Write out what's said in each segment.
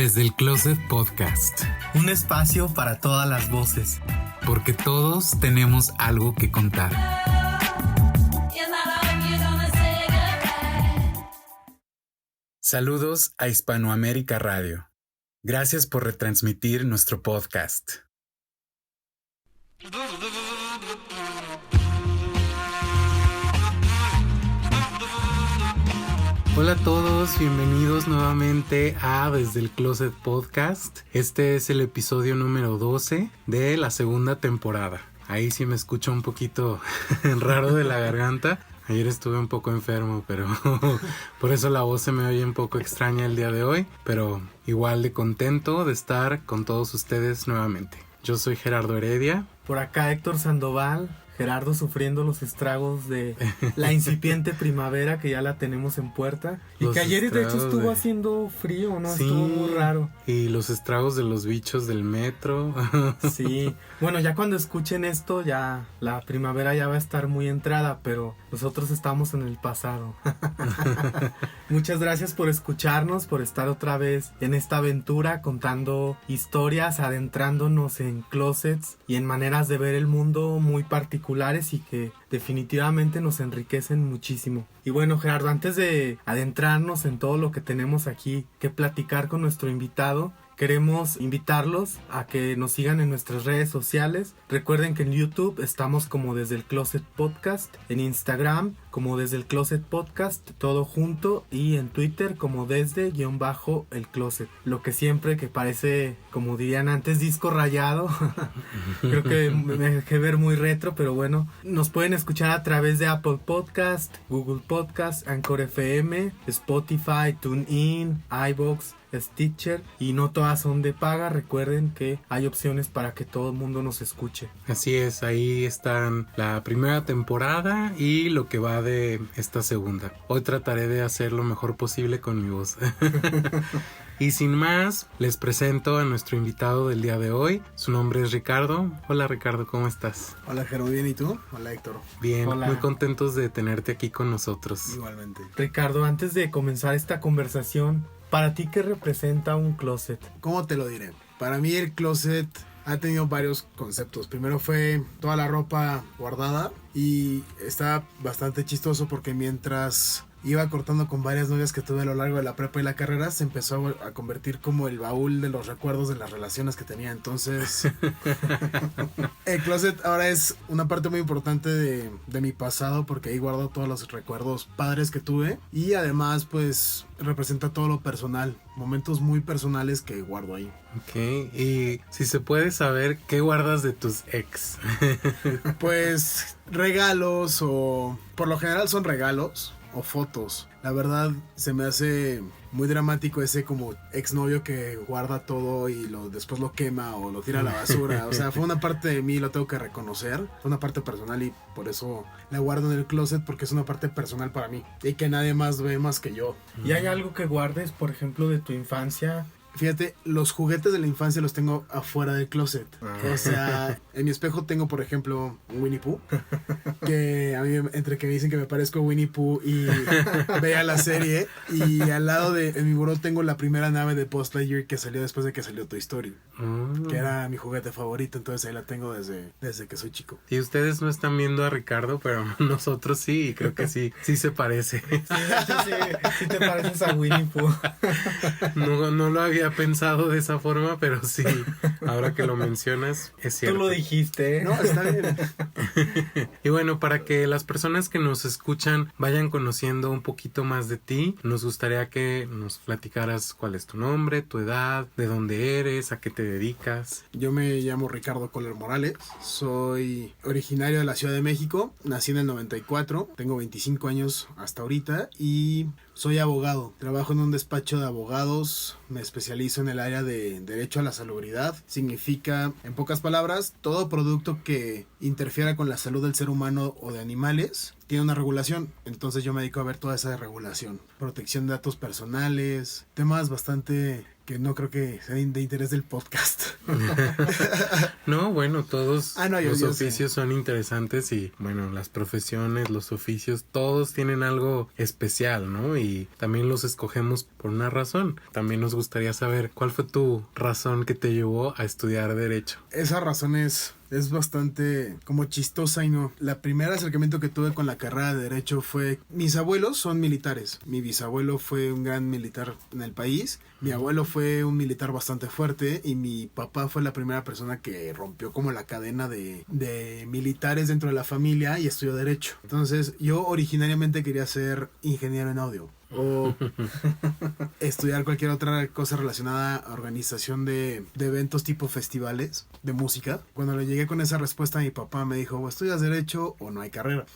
Desde el Closet Podcast. Un espacio para todas las voces. Porque todos tenemos algo que contar. Saludos a Hispanoamérica Radio. Gracias por retransmitir nuestro podcast. Hola a todos, bienvenidos nuevamente a Desde el Closet Podcast. Este es el episodio número 12 de la segunda temporada. Ahí sí me escucho un poquito raro de la garganta. Ayer estuve un poco enfermo, pero por eso la voz se me oye un poco extraña el día de hoy. Pero igual de contento de estar con todos ustedes nuevamente. Yo soy Gerardo Heredia. Por acá Héctor Sandoval. Gerardo sufriendo los estragos de la incipiente primavera que ya la tenemos en puerta. Y Los que ayer de hecho estragos estuvo de... haciendo frío, ¿no? Sí, estuvo muy raro. Y los estragos de los bichos del metro. Sí, bueno, ya cuando escuchen esto ya la primavera ya va a estar muy entrada, pero nosotros estamos en el pasado. Muchas gracias por escucharnos, por estar otra vez en esta aventura contando historias, adentrándonos en closets y en maneras de ver el mundo muy particulares y que definitivamente nos enriquecen muchísimo. Y bueno, Gerardo, antes de adentrarnos en todo lo que tenemos aquí que platicar con nuestro invitado, queremos invitarlos a que nos sigan en nuestras redes sociales. Recuerden que en YouTube estamos como Desde el Closet Podcast, en Instagram como Desde el Closet Podcast, todo junto, y en Twitter como Desde_el Closet. Lo que siempre que parece, como dirían antes, disco rayado. Creo que me dejé ver muy retro, pero bueno, nos pueden escuchar a través de Apple Podcast, Google Podcast, Anchor FM, Spotify, TuneIn, iVoox, Stitcher, y no todas son de paga. Recuerden que hay opciones para que todo el mundo nos escuche. Así es, ahí están la primera temporada y lo que va de esta segunda. Hoy trataré de hacer lo mejor posible con mi voz. Y sin más, les presento a nuestro invitado del día de hoy. Su nombre es Ricardo. Hola Ricardo, ¿cómo estás? Hola Jero, bien, ¿y tú? Hola Héctor. Bien, Hola. Muy contentos de tenerte aquí con nosotros. Igualmente. Ricardo, antes de comenzar esta conversación, ¿para ti qué representa un closet? ¿Cómo te lo diré? Para mí el closet ha tenido varios conceptos. Primero fue toda la ropa guardada y está bastante chistoso porque mientras iba cortando con varias novias que tuve a lo largo de la prepa y la carrera, se empezó a convertir como el baúl de los recuerdos de las relaciones que tenía. Entonces, el closet ahora es una parte muy importante de mi pasado porque ahí guardo todos los recuerdos padres que tuve y además pues representa todo lo personal, momentos muy personales que guardo ahí. Ok, y si se puede saber, ¿qué guardas de tus ex? Pues regalos, o por lo general son regalos o fotos. La verdad se me hace muy dramático ese como exnovio que guarda todo y después lo quema o lo tira a la basura. O sea, fue una parte de mí, lo tengo que reconocer. Fue una parte personal y por eso la guardo en el closet, porque es una parte personal para mí y que nadie más ve más que yo. ¿Y hay algo que guardes, por ejemplo, de tu infancia? Fíjate, los juguetes de la infancia los tengo afuera del closet. O sea, en mi espejo tengo, por ejemplo, un Winnie Pooh. Que a mí, entre que me dicen que me parezco a Winnie Pooh y vea la serie. Y al lado en mi buró tengo la primera nave de Buzz Lightyear que salió después de que salió Toy Story. Que era mi juguete favorito, entonces ahí la tengo desde que soy chico. Y ustedes no están viendo a Ricardo, pero nosotros sí, y creo que sí se parece. Sí, de hecho sí te pareces a Winnie Pooh. No lo había pensado de esa forma, pero sí, ahora que lo mencionas, es cierto. Tú lo dijiste, ¿eh? No, está bien. Y bueno, para que las personas que nos escuchan vayan conociendo un poquito más de ti, nos gustaría que nos platicaras cuál es tu nombre, tu edad, de dónde eres, a qué te dedicas. Yo me llamo Ricardo Coller Morales, soy originario de la Ciudad de México, nací en el 94, tengo 25 años hasta ahorita y soy abogado. Trabajo en un despacho de abogados, me especializo en el área de derecho a la salubridad. Significa, en pocas palabras, todo producto que interfiera con la salud del ser humano o de animales tiene una regulación. Entonces yo me dedico a ver toda esa regulación. Protección de datos personales, temas bastante que no creo que sean de interés del podcast. No, bueno, todos los yo oficios son interesantes y bueno, las profesiones, los oficios, todos tienen algo especial, ¿no? Y también los escogemos por una razón. También nos gustaría saber cuál fue tu razón que te llevó a estudiar Derecho. Esa razón es bastante como chistosa y no. La primer acercamiento que tuve con la carrera de Derecho fue... Mis abuelos son militares. Mi bisabuelo fue un gran militar en el país. Mi abuelo fue un militar bastante fuerte y mi papá fue la primera persona que rompió como la cadena de militares dentro de la familia y estudió Derecho. Entonces yo originariamente quería ser ingeniero en audio o estudiar cualquier otra cosa relacionada a organización de eventos tipo festivales de música. Cuando le llegué con esa respuesta, mi papá me dijo, o estudias Derecho o no hay carrera.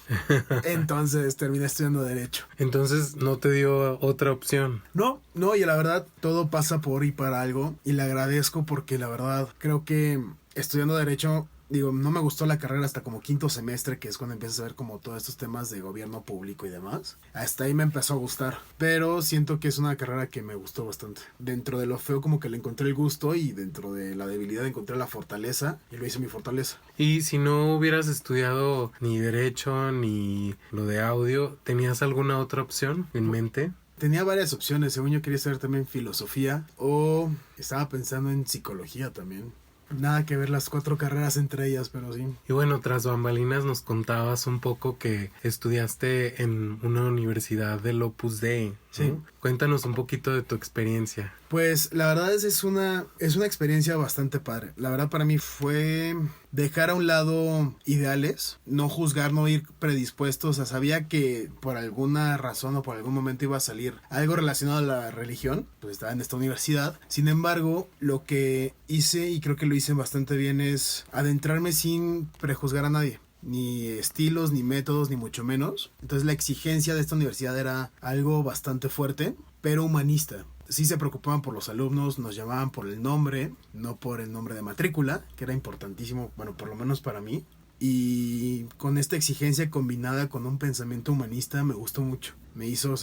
Entonces terminé estudiando Derecho. Entonces no te dio otra opción. No, y la verdad todo pasa por y para algo y le agradezco porque la verdad creo que estudiando Derecho... Digo, no me gustó la carrera hasta como quinto semestre, que es cuando empiezas a ver como todos estos temas de gobierno público y demás. Hasta ahí me empezó a gustar, pero siento que es una carrera que me gustó bastante. Dentro de lo feo como que le encontré el gusto y dentro de la debilidad encontré la fortaleza y lo hice mi fortaleza. Y si no hubieras estudiado ni Derecho ni lo de audio, ¿tenías alguna otra opción en mente? Tenía varias opciones, según yo quería estudiar también filosofía o estaba pensando en psicología también. Nada que ver las 4 carreras entre ellas, pero sí. Y bueno, tras bambalinas nos contabas un poco que estudiaste en una universidad del Opus Dei, ¿no? Sí. Cuéntanos un poquito de tu experiencia. Pues la verdad es una experiencia bastante padre. La verdad para mí fue dejar a un lado ideales, no juzgar, no ir predispuesto. O sea, sabía que por alguna razón o por algún momento iba a salir algo relacionado a la religión, pues estaba en esta universidad. Sin embargo, lo que hice, y creo que lo hice bastante bien, es adentrarme sin prejuzgar a nadie. Ni estilos, ni métodos, ni mucho menos. Entonces la exigencia de esta universidad era algo bastante fuerte, pero humanista. Sí se preocupaban por los alumnos, nos llamaban por el nombre, no por el nombre de matrícula, que era importantísimo, bueno, por lo menos para mí. Y con esta exigencia combinada con un pensamiento humanista me gustó mucho. Me hizo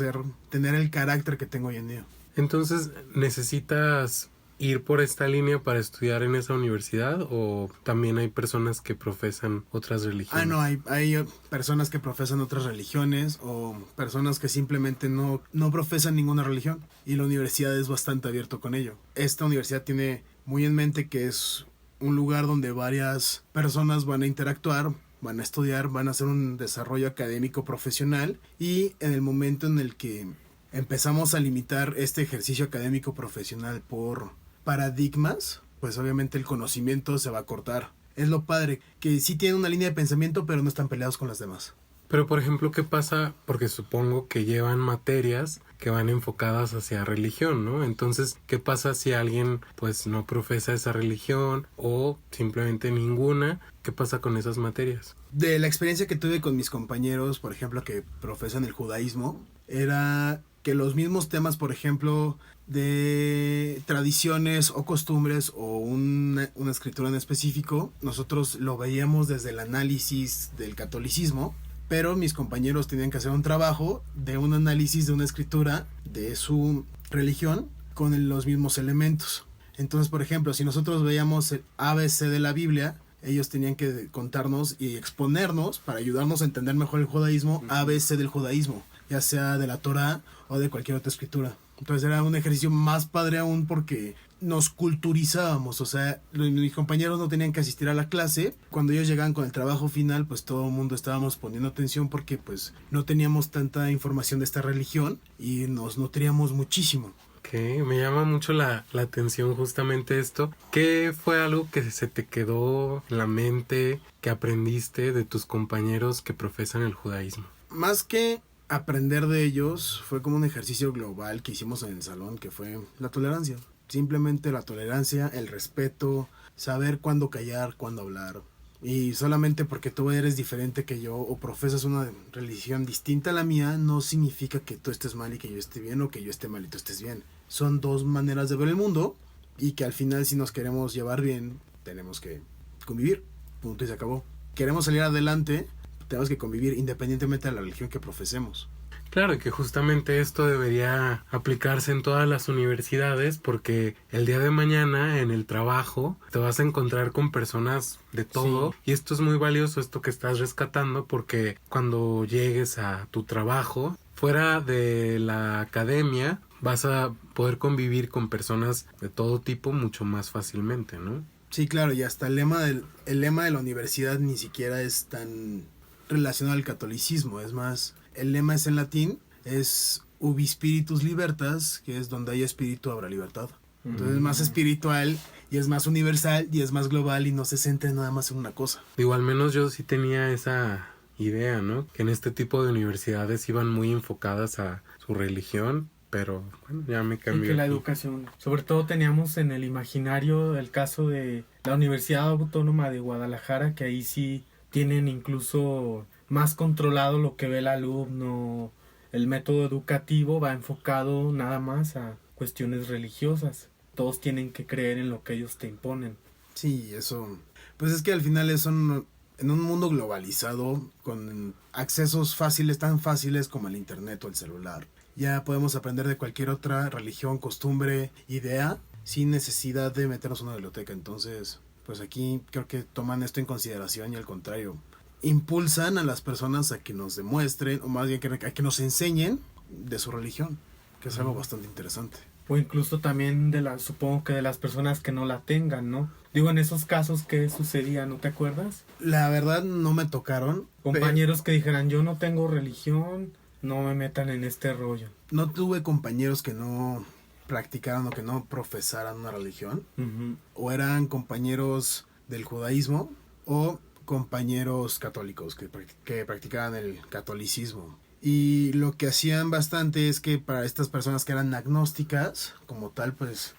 tener el carácter que tengo hoy en día. Entonces, ¿necesitas ir por esta línea para estudiar en esa universidad o también hay personas que profesan otras religiones? No, hay personas que profesan otras religiones o personas que simplemente no profesan ninguna religión y la universidad es bastante abierto con ello. Esta universidad tiene muy en mente que es un lugar donde varias personas van a interactuar, van a estudiar, van a hacer un desarrollo académico profesional y en el momento en el que empezamos a limitar este ejercicio académico profesional por paradigmas, pues obviamente el conocimiento se va a cortar. Es lo padre, que sí tienen una línea de pensamiento, pero no están peleados con las demás. Pero por ejemplo, ¿qué pasa? Porque supongo que llevan materias que van enfocadas hacia religión, ¿no? Entonces, ¿qué pasa si alguien pues no profesa esa religión o simplemente ninguna? ¿Qué pasa con esas materias? De la experiencia que tuve con mis compañeros, por ejemplo, que profesan el judaísmo, era que los mismos temas, por ejemplo, de tradiciones o costumbres o una escritura en específico, nosotros lo veíamos desde el análisis del catolicismo, pero mis compañeros tenían que hacer un trabajo de un análisis de una escritura de su religión con los mismos elementos. Entonces, por ejemplo, si nosotros veíamos el ABC de la Biblia, ellos tenían que contarnos y exponernos para ayudarnos a entender mejor el judaísmo, ABC del judaísmo, ya sea de la Torá o de cualquier otra escritura. Entonces era un ejercicio más padre aún porque nos culturizábamos, o sea, mis compañeros no tenían que asistir a la clase. Cuando ellos llegaban con el trabajo final, pues todo el mundo estábamos poniendo atención porque pues no teníamos tanta información de esta religión y nos nutríamos muchísimo. Ok, me llama mucho la atención justamente esto. ¿Qué fue algo que se te quedó en la mente, que aprendiste de tus compañeros que profesan el judaísmo? Más que aprender de ellos, fue como un ejercicio global que hicimos en el salón, que fue la tolerancia. Simplemente la tolerancia, el respeto, saber cuándo callar, cuándo hablar. Y solamente porque tú eres diferente que yo o profesas una religión distinta a la mía, no significa que tú estés mal y que yo esté bien, o que yo esté mal y tú estés bien. Son dos maneras de ver el mundo y que al final, si nos queremos llevar bien, tenemos que convivir. Punto y se acabó. Queremos salir adelante, tenemos que convivir independientemente de la religión que profesemos. Claro, y que justamente esto debería aplicarse en todas las universidades, porque el día de mañana en el trabajo te vas a encontrar con personas de todo, y esto es muy valioso, esto que estás rescatando, porque cuando llegues a tu trabajo, fuera de la academia, vas a poder convivir con personas de todo tipo mucho más fácilmente, ¿no? Sí, claro, y hasta el lema de la universidad ni siquiera es tan relacionado al catolicismo, es más, el lema es en latín, es ubi spiritus libertas, que es donde hay espíritu habrá libertad. Entonces es más espiritual y es más universal y es más global y no se centra nada más en una cosa. Digo, al menos yo sí tenía esa idea, ¿no? Que en este tipo de universidades iban muy enfocadas a su religión, pero bueno, ya me cambió. Y que la educación, sobre todo teníamos en el imaginario el caso de la Universidad Autónoma de Guadalajara, que ahí sí tienen incluso más controlado lo que ve el alumno. El método educativo va enfocado nada más a cuestiones religiosas. Todos tienen que creer en lo que ellos te imponen. Sí, eso. Pues es que al final en un mundo globalizado, con accesos fáciles, tan fáciles como el internet o el celular, ya podemos aprender de cualquier otra religión, costumbre, idea, sin necesidad de meternos en una biblioteca. Entonces, pues aquí creo que toman esto en consideración y al contrario, impulsan a las personas a que nos demuestren, o más bien a que nos enseñen de su religión, que es algo bastante interesante. O incluso también supongo que de las personas que no la tengan, ¿no? Digo, en esos casos, ¿qué sucedía? ¿No te acuerdas? La verdad no me tocaron. Compañeros que dijeran, yo no tengo religión, no me metan en este rollo. No tuve compañeros que no practicaran o que no profesaran una religión. Uh-huh. O eran compañeros del judaísmo o compañeros católicos que practicaban el catolicismo. Y lo que hacían bastante es que para estas personas que eran agnósticas, como tal, pues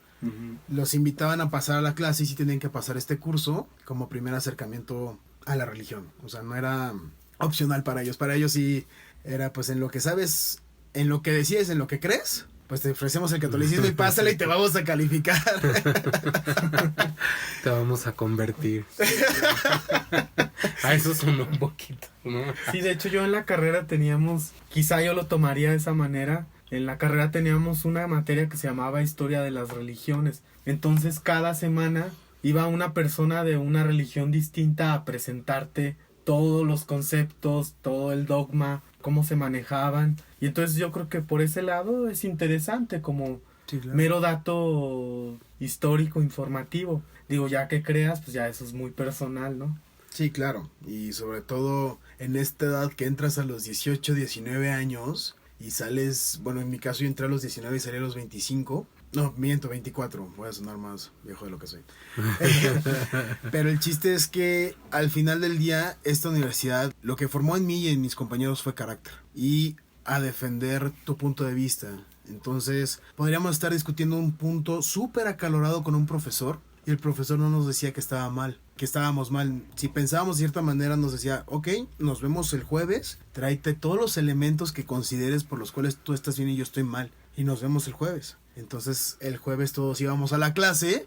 los invitaban a pasar a la clase y sí tenían que pasar este curso como primer acercamiento a la religión. O sea, no era opcional para ellos. Para ellos sí era pues en lo que sabes, en lo que decides, en lo que crees, pues te ofrecemos el catolicismo y pásale y te vamos a calificar. Te vamos a convertir. A eso sonó un poquito, ¿no? Sí, de hecho yo en la carrera teníamos, quizá yo lo tomaría de esa manera, en la carrera teníamos una materia que se llamaba Historia de las Religiones. Entonces cada semana iba una persona de una religión distinta a presentarte todos los conceptos, todo el dogma, cómo se manejaban. Y entonces yo creo que por ese lado es interesante como Sí, claro. mero dato histórico, informativo. Digo, ya que creas, pues ya eso es muy personal, ¿no? Sí, claro. Y sobre todo en esta edad que entras a los 18, 19 años y sales, bueno, en mi caso yo entré a los 19 y salí a los 25. No, miento, 24. Voy a sonar más viejo de lo que soy. Pero el chiste es que al final del día, esta universidad, lo que formó en mí y en mis compañeros fue carácter. Y a defender tu punto de vista. Entonces, podríamos estar discutiendo un punto súper acalorado con un profesor y el profesor no nos decía que estaba mal, que estábamos mal. Si pensábamos de cierta manera, nos decía, ok, nos vemos el jueves, tráete todos los elementos que consideres por los cuales tú estás bien y yo estoy mal, y nos vemos el jueves. Entonces el jueves todos íbamos a la clase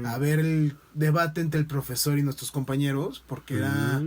a ver el debate entre el profesor y nuestros compañeros, porque era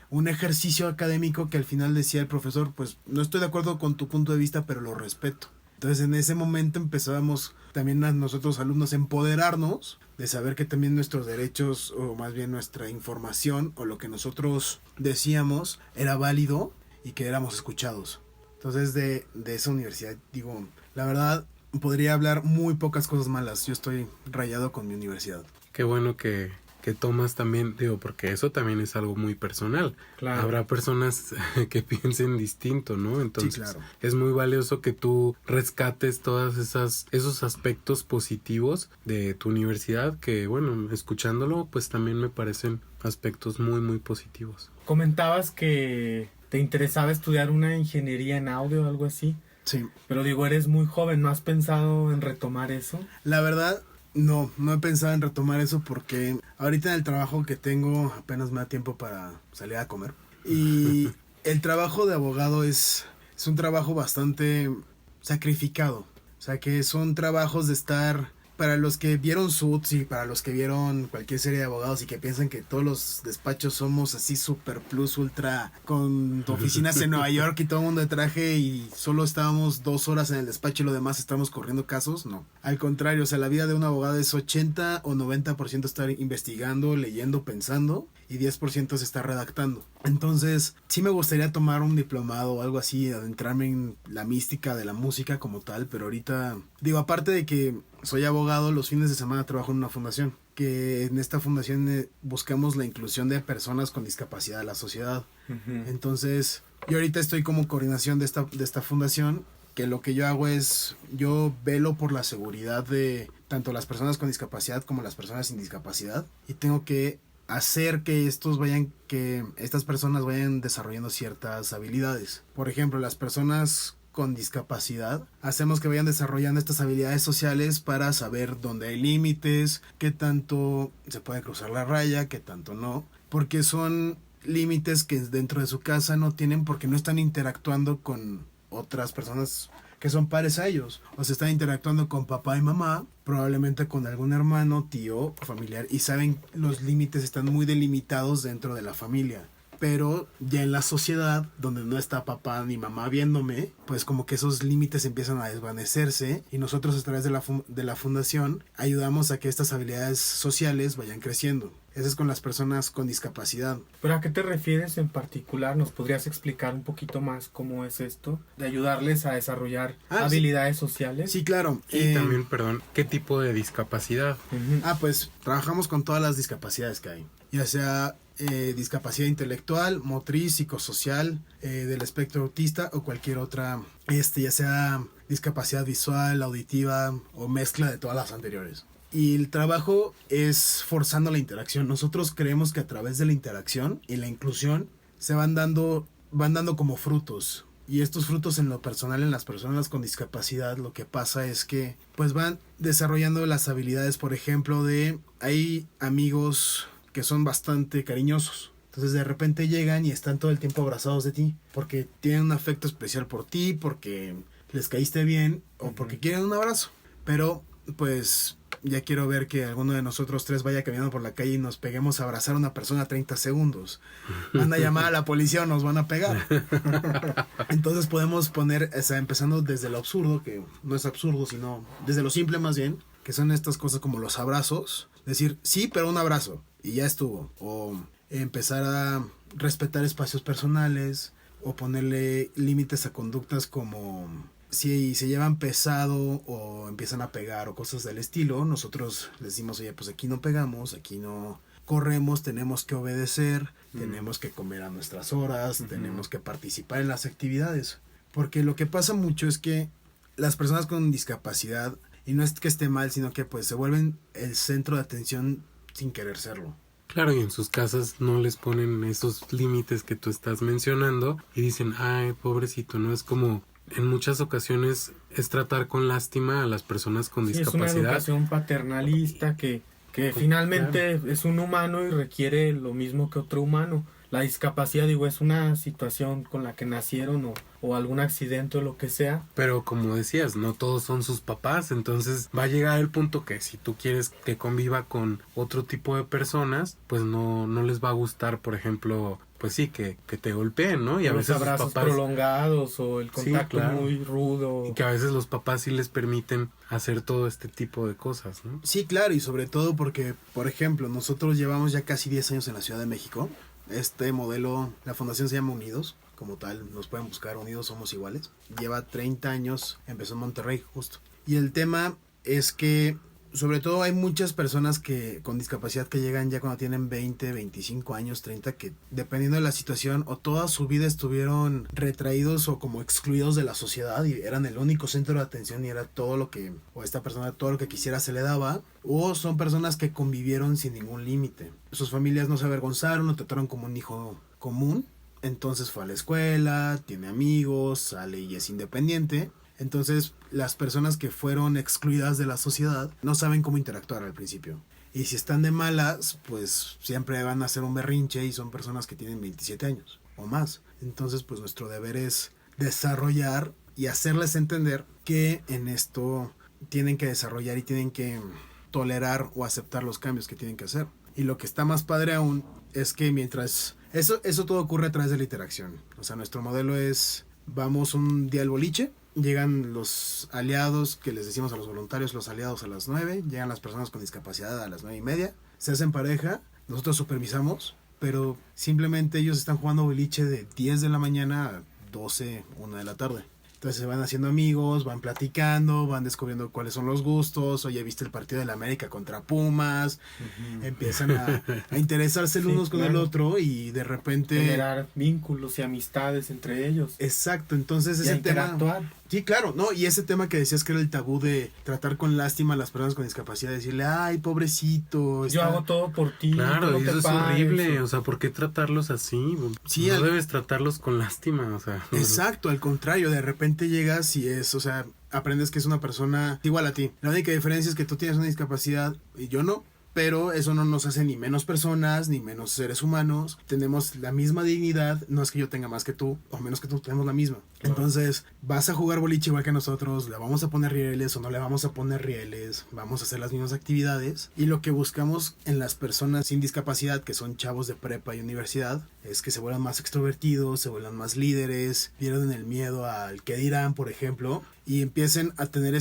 un ejercicio académico que al final decía el profesor, pues no estoy de acuerdo con tu punto de vista, pero lo respeto. Entonces en ese momento empezábamos también a nosotros alumnos a empoderarnos de saber que también nuestros derechos, o más bien nuestra información o lo que nosotros decíamos era válido y que éramos escuchados. Entonces de esa universidad, digo, la verdad podría hablar muy pocas cosas malas. Yo estoy rayado con mi universidad. Qué bueno que tomas también, digo, porque eso también es algo muy personal. Claro. Habrá personas que piensen distinto, ¿no? Entonces, Sí, claro. es muy valioso que tú rescates todos esos aspectos positivos de tu universidad que, bueno, escuchándolo, pues también me parecen aspectos muy, muy positivos. Comentabas que te interesaba estudiar una ingeniería en audio o algo así. Sí. Pero digo, eres muy joven, ¿no has pensado en retomar eso? La verdad, no he pensado en retomar eso porque ahorita en el trabajo que tengo apenas me da tiempo para salir a comer. Y el trabajo de abogado es un trabajo bastante sacrificado. O sea, que son trabajos de estar para los que vieron Suits y para los que vieron cualquier serie de abogados y que piensan que todos los despachos somos así super plus ultra con oficinas en Nueva York y todo el mundo de traje y solo estábamos 2 horas en el despacho y lo demás estamos corriendo casos, no. Al contrario, o sea, la vida de un abogado es 80 o 90% estar investigando, leyendo, pensando y 10% se está redactando. Entonces, sí me gustaría tomar un diplomado o algo así, adentrarme en la mística de la música como tal, pero ahorita, digo, aparte de que soy abogado, los fines de semana trabajo en una fundación, que en esta fundación buscamos la inclusión de personas con discapacidad a la sociedad. Uh-huh. Entonces, yo ahorita estoy como coordinación de esta fundación, que lo que yo hago es, yo velo por la seguridad de tanto las personas con discapacidad como las personas sin discapacidad, y tengo que hacer que estas personas vayan desarrollando ciertas habilidades. Por ejemplo, las personas con discapacidad, hacemos que vayan desarrollando estas habilidades sociales para saber dónde hay límites, qué tanto se puede cruzar la raya, qué tanto no, porque son límites que dentro de su casa no tienen porque no están interactuando con otras personas que son pares a ellos, o se están interactuando con papá y mamá, probablemente con algún hermano, tío, familiar, y saben los límites están muy delimitados dentro de la familia. Pero ya en la sociedad, donde no está papá ni mamá viéndome, pues como que esos límites empiezan a desvanecerse y nosotros a través de la fundación ayudamos a que estas habilidades sociales vayan creciendo. Eso es con las personas con discapacidad. ¿Pero a qué te refieres en particular? ¿Nos podrías explicar un poquito más cómo es esto? ¿De ayudarles a desarrollar habilidades sociales? Sí, claro. Y también, ¿qué tipo de discapacidad? Uh-huh. Pues trabajamos con todas las discapacidades que hay. Ya sea discapacidad intelectual, motriz, psicosocial, del espectro autista o cualquier otra, ya sea discapacidad visual, auditiva o mezcla de todas las anteriores. Y el trabajo es forzando la interacción. Nosotros creemos que a través de la interacción y la inclusión se van dando como frutos. Y estos frutos en lo personal en las personas con discapacidad, lo que pasa es que pues van desarrollando las habilidades, por ejemplo, hay amigos que son bastante cariñosos. Entonces de repente llegan y están todo el tiempo abrazados de ti, porque tienen un afecto especial por ti, porque les caíste bien o porque quieren un abrazo. Pero pues ya quiero ver que alguno de nosotros tres vaya caminando por la calle y nos peguemos a abrazar a una persona 30 segundos. Van a llamar a la policía o nos van a pegar. Entonces podemos poner, empezando desde lo absurdo, que no es absurdo, sino desde lo simple más bien, que son estas cosas como los abrazos. Decir, sí, pero un abrazo. Y ya estuvo. O empezar a respetar espacios personales. O ponerle límites a conductas como si se llevan pesado o empiezan a pegar o cosas del estilo. Nosotros les decimos, oye, pues aquí no pegamos, aquí no corremos, tenemos que obedecer, tenemos que comer a nuestras horas, tenemos que participar en las actividades. Porque lo que pasa mucho es que las personas con discapacidad, y no es que esté mal, sino que pues se vuelven el centro de atención sin querer serlo. Claro, y en sus casas no les ponen esos límites que tú estás mencionando y dicen, ay, pobrecito, ¿no? Es como, en muchas ocasiones es tratar con lástima a las personas con discapacidad. Es una educación paternalista que finalmente claro, es un humano y requiere lo mismo que otro humano. La discapacidad, es una situación con la que nacieron o algún accidente o lo que sea. Pero como decías, no todos son sus papás, entonces va a llegar el punto que si tú quieres que conviva con otro tipo de personas, pues no les va a gustar, por ejemplo, pues sí, que te golpeen, ¿no? Y a veces los abrazos los papás prolongados o el contacto sí, claro, muy rudo. Y que a veces los papás sí les permiten hacer todo este tipo de cosas, ¿no? Sí, claro, y sobre todo porque, por ejemplo, nosotros llevamos ya casi 10 años en la Ciudad de México. Este modelo, la fundación se llama Unidos, como tal, nos pueden buscar, Unidos Somos Iguales. Lleva 30 años, empezó en Monterrey, justo. Y el tema es que, sobre todo, hay muchas personas con discapacidad que llegan ya cuando tienen 20, 25 años, 30, que dependiendo de la situación, o toda su vida estuvieron retraídos o como excluidos de la sociedad y eran el único centro de atención y era todo lo que, o esta persona, todo lo que quisiera se le daba, o son personas que convivieron sin ningún límite. Sus familias no se avergonzaron, lo trataron como un hijo común, entonces fue a la escuela, tiene amigos, sale y es independiente. Entonces, las personas que fueron excluidas de la sociedad no saben cómo interactuar al principio. Y si están de malas, pues siempre van a hacer un berrinche y son personas que tienen 27 años o más. Entonces, pues nuestro deber es desarrollar y hacerles entender que en esto, tienen que desarrollar y tienen que tolerar o aceptar los cambios que tienen que hacer. Y lo que está más padre aún es que mientras... Eso todo ocurre a través de la interacción. O sea, nuestro modelo es, vamos un día al boliche, llegan los aliados, que les decimos a los voluntarios, los aliados a las 9, llegan las personas con discapacidad a las 9:30, se hacen pareja, nosotros supervisamos, pero simplemente ellos están jugando boliche de 10 de la mañana a 12, 1 de la tarde. Entonces se van haciendo amigos, van platicando, van descubriendo cuáles son los gustos. Oye, ¿viste el partido de la América contra Pumas? Empiezan a interesarse el unos con el otro y de repente... generar vínculos y amistades entre ellos. Exacto, entonces ese tema... Sí, claro, no, y ese tema que decías que era el tabú de tratar con lástima a las personas con discapacidad, decirle, ay, pobrecito. Yo hago todo por ti. Claro, y eso es horrible, o sea, ¿por qué tratarlos así? Sí, no debes tratarlos con lástima, o sea. Exacto, al contrario, de repente llegas y es, o sea, aprendes que es una persona igual a ti. La única diferencia es que tú tienes una discapacidad y yo no. Pero eso no nos hace ni menos personas, ni menos seres humanos. Tenemos la misma dignidad. No es que yo tenga más que tú, o menos que tú, tenemos la misma. Entonces, vas a jugar boliche igual que nosotros. Le vamos a poner rieles o no le vamos a poner rieles. Vamos a hacer las mismas actividades. Y lo que buscamos en las personas sin discapacidad, que son chavos de prepa y universidad, es que se vuelvan más extrovertidos, se vuelvan más líderes, pierden el miedo al qué dirán, por ejemplo, y empiecen a tener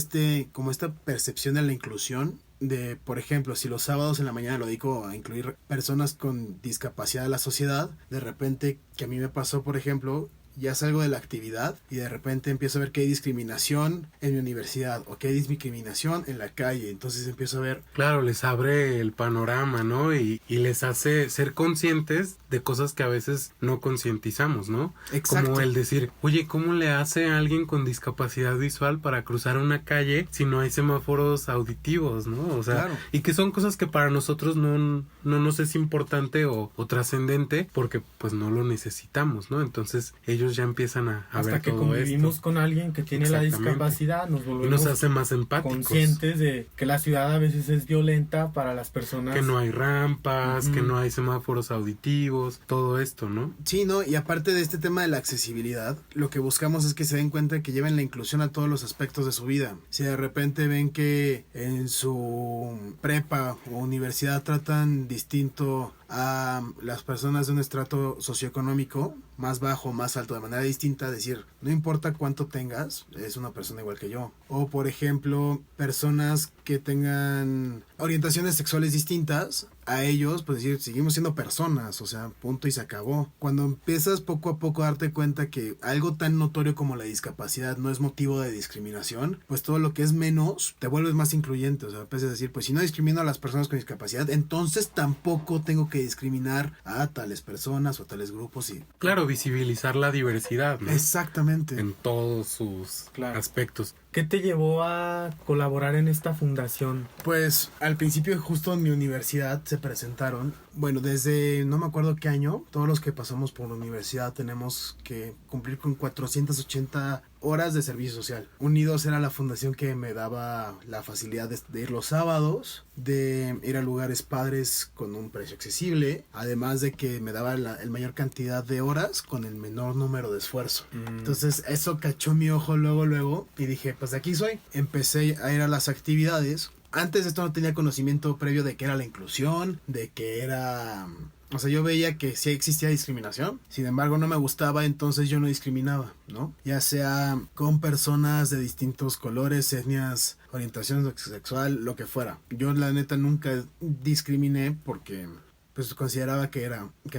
como esta percepción de la inclusión. De, por ejemplo, si los sábados en la mañana lo dedico a incluir personas con discapacidad de la sociedad, de repente, que a mí me pasó, por ejemplo, ya salgo de la actividad y de repente empiezo a ver que hay discriminación en mi universidad o que hay discriminación en la calle. Entonces empiezo a ver... Claro, les abre el panorama, ¿no? Y les hace ser conscientes de cosas que a veces no concientizamos, ¿no? Exacto. Como el decir, oye, ¿cómo le hace a alguien con discapacidad visual para cruzar una calle si no hay semáforos auditivos, ¿no? O sea, claro. Y que son cosas que para nosotros no nos es importante o trascendente porque pues no lo necesitamos, ¿no? Entonces ellos ya empiezan a ver todo esto. Hasta que convivimos con alguien que tiene la discapacidad, nos volvemos y nos hace más empáticos. Conscientes de que la ciudad a veces es violenta para las personas. Que no hay rampas, que no hay semáforos auditivos, todo esto, ¿no? Sí, ¿no? Y aparte de este tema de la accesibilidad, lo que buscamos es que se den cuenta que lleven la inclusión a todos los aspectos de su vida. Si de repente ven que en su prepa o universidad tratan distinto a las personas de un estrato socioeconómico más bajo, más alto, de manera distinta, decir, no importa cuánto tengas, es una persona igual que yo. O por ejemplo, personas que tengan orientaciones sexuales distintas a ellos, pues decir, seguimos siendo personas, o sea, punto y se acabó. Cuando empiezas poco a poco a darte cuenta que algo tan notorio como la discapacidad no es motivo de discriminación, pues todo lo que es menos te vuelves más incluyente. O sea, empiezas a decir, pues si no discrimino a las personas con discapacidad, entonces tampoco tengo que discriminar a tales personas o a tales grupos. Y claro, visibilizar la diversidad, ¿no? Exactamente. En todos sus aspectos. ¿Qué te llevó a colaborar en esta fundación? Pues al principio justo en mi universidad se presentaron, bueno, desde no me acuerdo qué año, todos los que pasamos por la universidad tenemos que cumplir con 480 horas de servicio social. Unidos era la fundación que me daba la facilidad de ir los sábados, de ir a lugares padres con un precio accesible, además de que me daba el mayor cantidad de horas con el menor número de esfuerzo. Entonces eso cachó mi ojo luego y dije, pues de aquí soy. Empecé a ir a las actividades. Antes de esto no tenía conocimiento previo de qué era la inclusión, de qué era... O sea, yo veía que sí existía discriminación, sin embargo no me gustaba, entonces yo no discriminaba, ¿no? Ya sea con personas de distintos colores, etnias, orientación sexual, lo que fuera. Yo la neta nunca discriminé porque pues consideraba que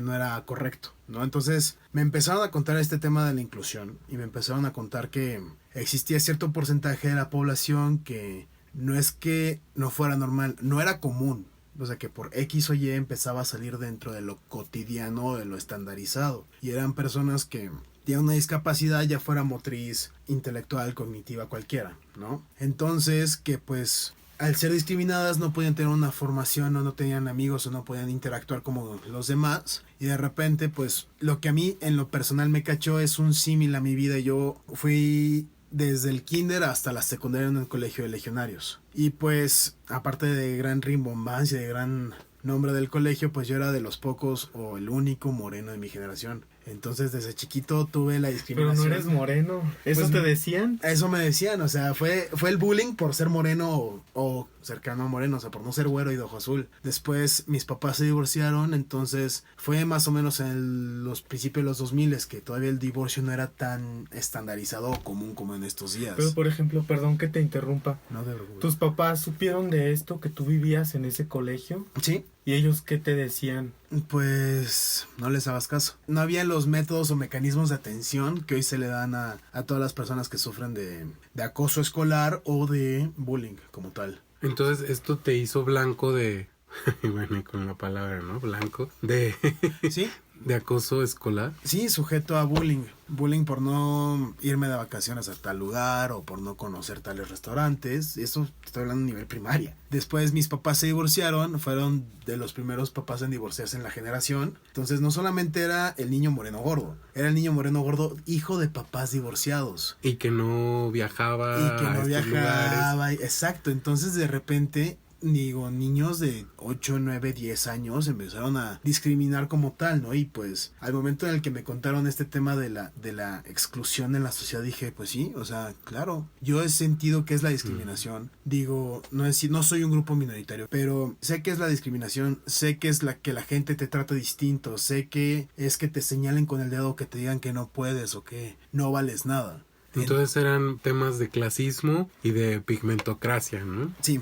no era correcto, ¿no? Entonces me empezaron a contar este tema de la inclusión y me empezaron a contar que existía cierto porcentaje de la población que no es que no fuera normal, no era común. O sea, que por X o Y empezaba a salir dentro de lo cotidiano, de lo estandarizado. Y eran personas que tenían una discapacidad, ya fuera motriz, intelectual, cognitiva, cualquiera, ¿no? Entonces, que pues al ser discriminadas no podían tener una formación, o no tenían amigos, o no podían interactuar como los demás. Y de repente, pues, lo que a mí en lo personal me cachó es un símil a mi vida. Yo fui desde el kinder hasta la secundaria en un colegio de legionarios. Y pues, aparte de gran rimbombancia, de gran nombre del colegio, pues yo era de los pocos o el único moreno de mi generación. Entonces desde chiquito tuve la Pero discriminación. no eres moreno. ¿Eso Pues, te decían? Eso me decían, o sea, fue el bullying por ser moreno o cercano a moreno, o sea, por no ser güero y de ojo azul. Después mis papás se divorciaron, entonces fue más o menos en los principios de los 2000 que todavía el divorcio no era tan estandarizado o común como en estos días. Pero por ejemplo, perdón que te interrumpa. No te preocupes. ¿Tus papás supieron de esto que tú vivías en ese colegio? Sí, ¿Y ellos qué te decían? pues no les hagas caso. No había los métodos o mecanismos de atención que hoy se le dan a todas las personas que sufren de acoso escolar o de bullying como tal. Entonces esto te hizo blanco de... bueno, y con la palabra, ¿no? Blanco. De... ¿Sí? de acoso escolar. Sí, sujeto a bullying. Bullying por no irme de vacaciones a tal lugar o por no conocer tales restaurantes. Eso estoy hablando a nivel primaria. Después mis papás se divorciaron. Fueron de los primeros papás en divorciarse en la generación. Entonces no solamente era el niño moreno gordo. Era el niño moreno gordo hijo de papás divorciados. Y que no viajaba Y que a no estos viajaba. lugares. Exacto. Entonces de repente... digo, niños de 8, 9, 10 años empezaron a discriminar como tal, ¿no? Y pues al momento en el que me contaron este tema de la exclusión en la sociedad, dije, pues sí, o sea, claro, yo he sentido que es la discriminación. Digo, no soy un grupo minoritario, pero sé que es la discriminación, sé que es que la gente te trata distinto, sé que es que te señalen con el dedo, que te digan que no puedes o que no vales nada. Entonces eran temas de clasismo y de pigmentocracia, ¿no? Sí.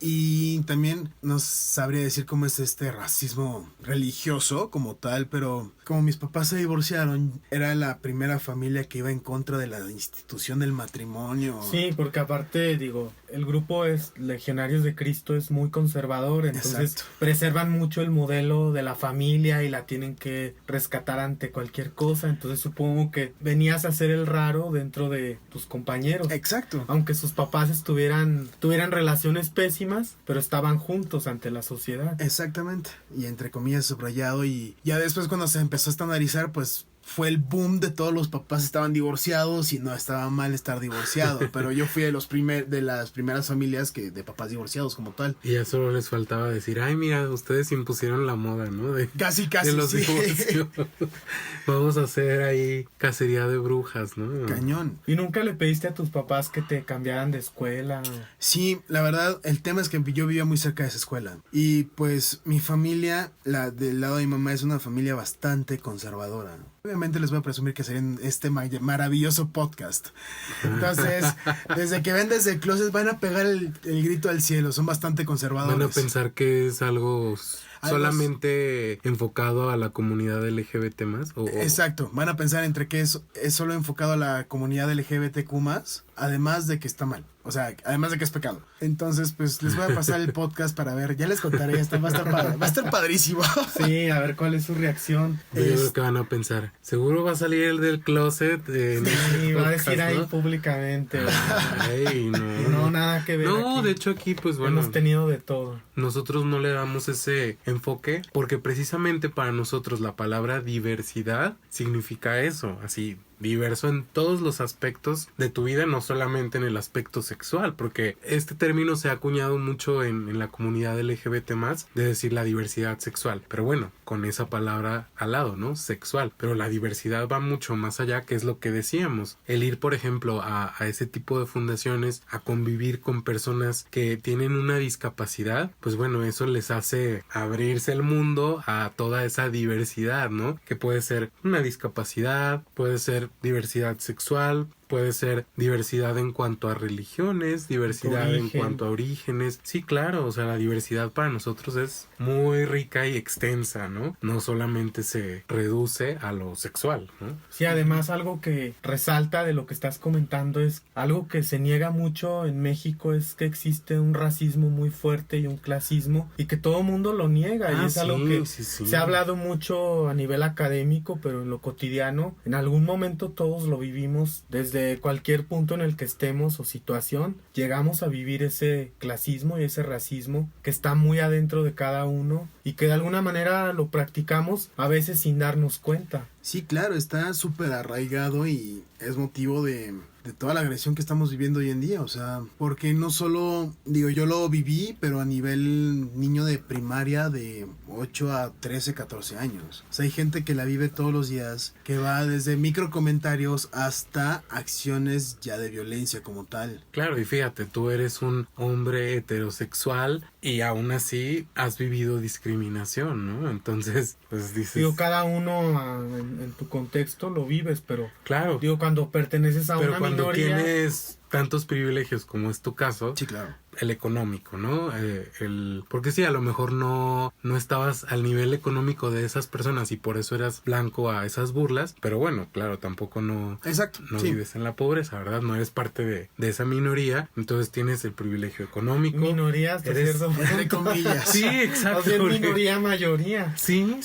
Y también no sabría decir cómo es este racismo religioso como tal, pero como mis papás se divorciaron, era la primera familia que iba en contra de la institución del matrimonio. Sí, porque aparte, digo, el grupo Legionarios de Cristo es muy conservador, entonces Exacto. preservan mucho el modelo de la familia y la tienen que rescatar ante cualquier cosa. Entonces supongo que venías a ser el raro dentro de tus compañeros. Exacto. Aunque sus papás tuvieran relaciones pésimas, pero estaban juntos ante la sociedad. Exactamente. Y entre comillas subrayado, y ya después cuando se empezó a estandarizar, pues fue el boom de todos los papás estaban divorciados y no estaba mal estar divorciado, pero yo fui de las primeras familias de papás divorciados como tal. Y ya solo les faltaba decir, ay, mira, ustedes impusieron la moda, ¿no? Casi, de los sí. divorcios. Vamos a hacer ahí cacería de brujas, ¿no? Cañón. ¿Y nunca le pediste a tus papás que te cambiaran de escuela? Sí, la verdad, el tema es que yo vivía muy cerca de esa escuela. Y pues mi familia, la del lado de mi mamá, es una familia bastante conservadora. Obviamente les voy a presumir que sería en este maravilloso podcast. Entonces, desde que ven desde el closet van a pegar el grito al cielo. Son bastante conservadores. Van a pensar que es algo solamente enfocado a la comunidad LGBT más. Exacto, van a pensar entre que es solo enfocado a la comunidad LGBTQ más, además de que está mal. O sea, además de que es pecado. Entonces, pues les voy a pasar el podcast para ver. Ya les contaré, va a estar padrísimo. Sí, a ver cuál es su reacción. Yo creo que van a pensar, seguro va a salir el del closet. Sí, va a decir ahí ¿no? públicamente. Ay, no. No, nada que ver. No, aquí. de hecho aquí, pues bueno. Hemos tenido de todo. Nosotros no le damos ese enfoque porque precisamente para nosotros la palabra diversidad significa eso, así, diverso en todos los aspectos de tu vida, no solamente en el aspecto sexual, porque este término se ha acuñado mucho en la comunidad LGBT más, de decir la diversidad sexual, pero bueno, con esa palabra al lado, ¿no? Sexual, pero la diversidad va mucho más allá, que es lo que decíamos, el ir, por ejemplo, a ese tipo de fundaciones, a convivir con personas que tienen una discapacidad, pues bueno, eso les hace abrirse el mundo a toda esa diversidad, ¿no? Que puede ser una discapacidad, puede ser diversidad sexual, puede ser diversidad en cuanto a religiones, diversidad en cuanto a orígenes. Sí, claro, o sea, la diversidad para nosotros es muy rica y extensa, ¿no? No solamente se reduce a lo sexual, ¿no? Sí, además algo que resalta de lo que estás comentando es algo que se niega mucho en México, es que existe un racismo muy fuerte y un clasismo y que todo mundo lo niega y es algo que se ha hablado mucho a nivel académico, pero en lo cotidiano, en algún momento todos lo vivimos desde cualquier punto en el que estemos o situación, llegamos a vivir ese clasismo y ese racismo que está muy adentro de cada uno y que de alguna manera lo practicamos a veces sin darnos cuenta. Sí, claro, está súper arraigado y es motivo de toda la agresión que estamos viviendo hoy en día, o sea, porque no solo, digo, yo lo viví, pero a nivel niño de primaria de 8 a 13, 14 años. O sea, hay gente que la vive todos los días, que va desde micro comentarios hasta acciones ya de violencia como tal. Claro, y fíjate, tú eres un hombre heterosexual y aún así has vivido discriminación, ¿no? Entonces, pues dices... Digo, cada uno en tu contexto lo vives, pero... Claro. Digo, cuando perteneces a una Cuando minoría... tienes tantos privilegios como es tu caso, Sí, claro. el económico, ¿no? Porque sí, a lo mejor no estabas al nivel económico de esas personas y por eso eras blanco a esas burlas, pero bueno, claro, tampoco Exacto, no sí. vives en la pobreza, ¿verdad? No eres parte de esa minoría, entonces tienes el privilegio económico. Minoría hasta cierto Entre comillas. Sí, exacto. O sea, porque- minoría, mayoría. Sí,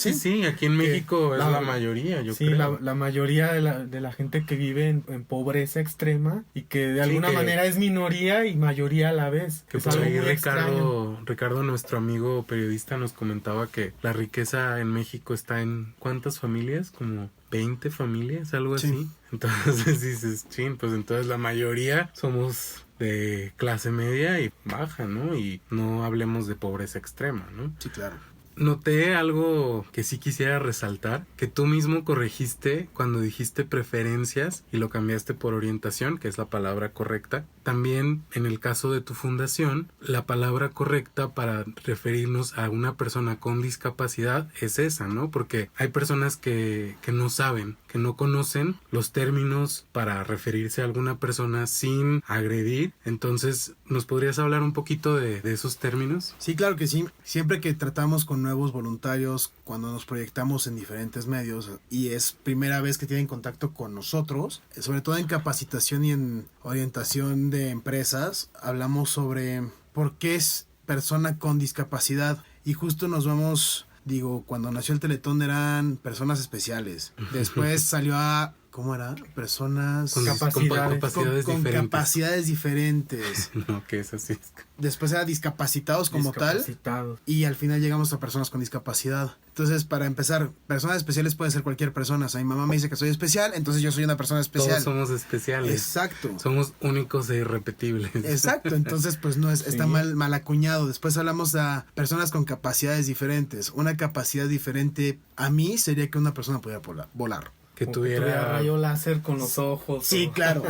aquí en México es la mayoría, yo Sí, creo. la mayoría de la gente que vive en pobreza extrema y que de alguna que- manera es minoría y mayoría a la vez. Que Es por algo ahí muy extraño. Ricardo, nuestro amigo periodista, nos comentaba que la riqueza en México está en ¿cuántas familias? Como 20 familias, algo Sí. así. Entonces dices, chin, pues entonces la mayoría somos de clase media y baja, ¿no? Y no hablemos de pobreza extrema, ¿no? Sí, claro. Noté algo que sí quisiera resaltar, que tú mismo corregiste cuando dijiste preferencias y lo cambiaste por orientación, que es la palabra correcta. También en el caso de tu fundación, la palabra correcta para referirnos a una persona con discapacidad es esa, ¿no? Porque hay personas que no saben, que no conocen los términos para referirse a alguna persona sin agredir. Entonces, ¿nos podrías hablar un poquito de esos términos? Sí, claro que sí. Siempre que tratamos con nuevos voluntarios, cuando nos proyectamos en diferentes medios y es primera vez que tienen contacto con nosotros, sobre todo en capacitación y en orientación de empresas, hablamos sobre por qué es persona con discapacidad y justo nos vamos, digo, cuando nació el Teletón eran personas especiales. Después salió a... ¿Cómo era? Personas Con Capacidades. capacidades con diferentes. capacidades diferentes. No, que es así. Después era discapacitados como tal. Discapacitados. Y al final llegamos a personas con discapacidad. Entonces, para empezar, personas especiales puede ser cualquier persona. O sea, mi mamá me dice que soy especial, entonces yo soy una persona especial. Todos somos especiales. Exacto. Somos únicos e irrepetibles. Exacto, entonces pues no es, está Sí. mal acuñado. Después hablamos a personas con capacidades diferentes. Una capacidad diferente a mí sería que una persona pudiera volar. Que O tuviera rayo láser con los ojos. Sí, o- claro.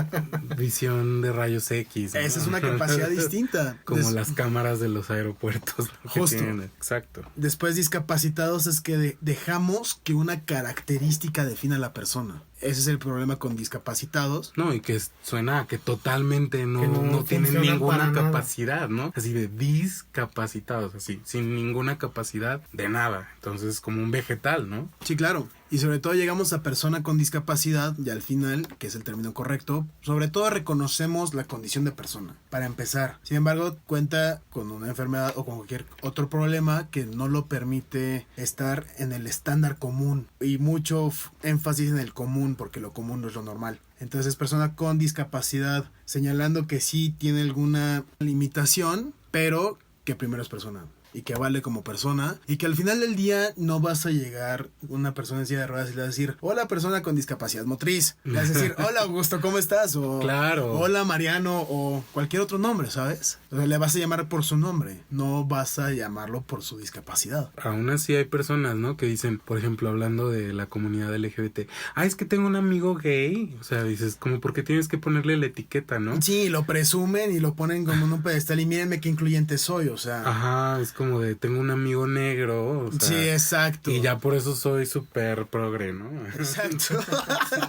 visión de rayos X, ¿no? Esa es una capacidad distinta. Como las cámaras de los aeropuertos, ¿no? Que Justo. tienen, exacto. Después discapacitados es que dejamos que una característica defina a la persona. Ese es el problema con discapacitados. No, y que suena a que totalmente Que no no tienen funcionan ninguna para nada. capacidad, ¿no? Así de discapacitados, así, sin ninguna capacidad de nada. Entonces, como un vegetal, ¿no? Sí, claro. Y sobre todo llegamos a persona con discapacidad y al final, que es el término correcto, sobre todo reconocemos la condición de persona, para empezar. Sin embargo, cuenta con una enfermedad o con cualquier otro problema que no lo permite estar en el estándar común y mucho énfasis en el común porque lo común no es lo normal. Entonces, persona con discapacidad señalando que sí tiene alguna limitación, pero que primero es persona. Y que vale como persona. Y que al final del día no vas a llegar una persona en silla de ruedas y le vas a decir, hola persona con discapacidad motriz. Le vas a decir, hola Augusto, ¿cómo estás? O Claro. hola Mariano o cualquier otro nombre, ¿sabes? O sea, le vas a llamar por su nombre. No vas a llamarlo por su discapacidad. Aún así hay personas, ¿no? Que dicen, por ejemplo, hablando de la comunidad LGBT, es que tengo un amigo gay. O sea, dices, como porque tienes que ponerle la etiqueta, ¿no? Sí, lo presumen y lo ponen como en un pedestal y mírenme qué incluyente soy, o sea. Ajá, es como de, tengo un amigo negro, o sea, Sí, exacto. y ya por eso soy súper progre, ¿no? Exacto.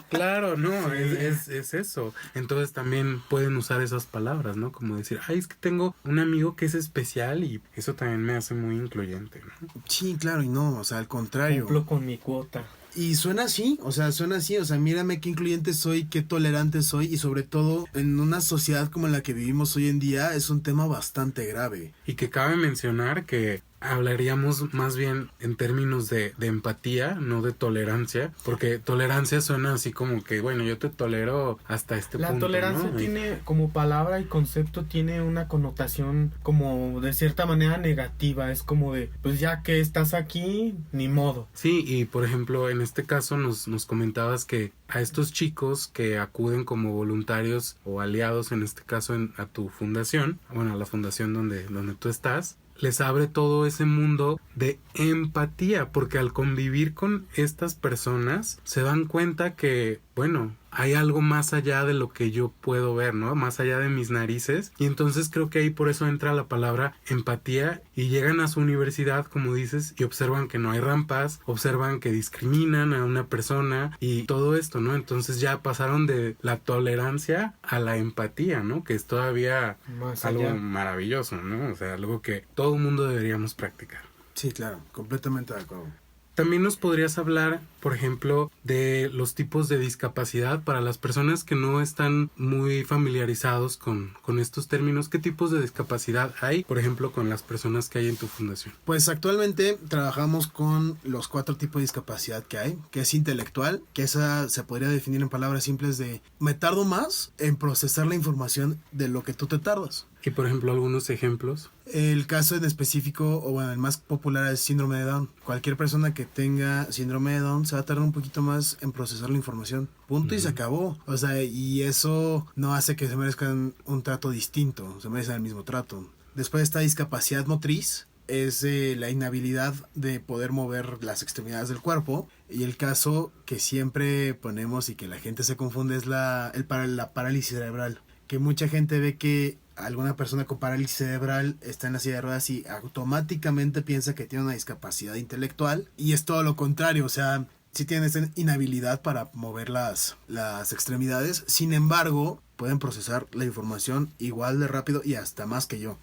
Claro, no, es eso. Entonces también pueden usar esas palabras, ¿no? Como decir, es que tengo un amigo que es especial y eso también me hace muy incluyente, ¿no? Sí, claro, y no, o sea, al contrario. Cumplo con mi cuota. Y suena así, o sea, mírame qué incluyente soy, qué tolerante soy y sobre todo en una sociedad como la que vivimos hoy en día es un tema bastante grave. Y que cabe mencionar que hablaríamos más bien en términos de empatía, no de tolerancia, porque tolerancia suena así como que, bueno, yo te tolero hasta este punto. La tolerancia, ¿no? Tiene como palabra y concepto, tiene una connotación como de cierta manera negativa, es como de, pues ya que estás aquí, ni modo. Sí, y por ejemplo, en este caso nos comentabas que a estos chicos que acuden como voluntarios o aliados, en este caso a tu fundación, bueno, a la fundación donde tú estás, les abre todo ese mundo de empatía, porque al convivir con estas personas se dan cuenta que, bueno, hay algo más allá de lo que yo puedo ver, ¿no? Más allá de mis narices. Y entonces creo que ahí por eso entra la palabra empatía y llegan a su universidad, como dices, y observan que no hay rampas, observan que discriminan a una persona y todo esto, ¿no? Entonces ya pasaron de la tolerancia a la empatía, ¿no? Que es todavía Más algo allá. maravilloso, ¿no? O sea, algo que todo el mundo deberíamos practicar. Sí, claro, completamente de acuerdo. También nos podrías hablar, por ejemplo, de los tipos de discapacidad para las personas que no están muy familiarizados con estos términos. ¿Qué tipos de discapacidad hay, por ejemplo, con las personas que hay en tu fundación? Pues actualmente trabajamos con los 4 tipos de discapacidad que hay, que es intelectual, que esa se podría definir en palabras simples de me tardo más en procesar la información de lo que tú te tardas. Y, por ejemplo, algunos ejemplos. El caso en específico, o bueno, el más popular es síndrome de Down. Cualquier persona que tenga síndrome de Down se va a tardar un poquito más en procesar la información. Punto, y se acabó. O sea, y eso no hace que se merezcan un trato distinto, se merecen el mismo trato. Después está discapacidad motriz, es la inhabilidad de poder mover las extremidades del cuerpo. Y el caso que siempre ponemos y que la gente se confunde es la parálisis cerebral. Que mucha gente ve que alguna persona con parálisis cerebral está en la silla de ruedas y automáticamente piensa que tiene una discapacidad intelectual, y es todo lo contrario. O sea, sí tienen esta inhabilidad para mover las extremidades, sin embargo pueden procesar la información igual de rápido y hasta más que yo.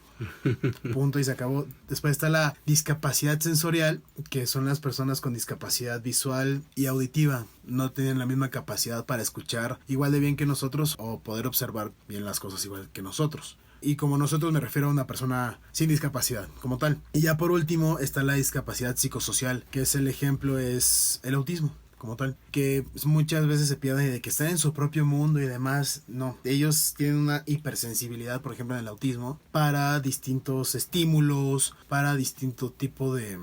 Punto, y se acabó. Después está la discapacidad sensorial, que son las personas con discapacidad visual y auditiva. No tienen la misma capacidad para escuchar igual de bien que nosotros o poder observar bien las cosas igual que nosotros. Y como nosotros me refiero a una persona sin discapacidad como tal. Y ya por último está la discapacidad psicosocial, que es el ejemplo, es el autismo como tal, que muchas veces se pierden de que están en su propio mundo y demás. No, ellos tienen una hipersensibilidad, por ejemplo en el autismo, para distintos estímulos, para distinto tipo de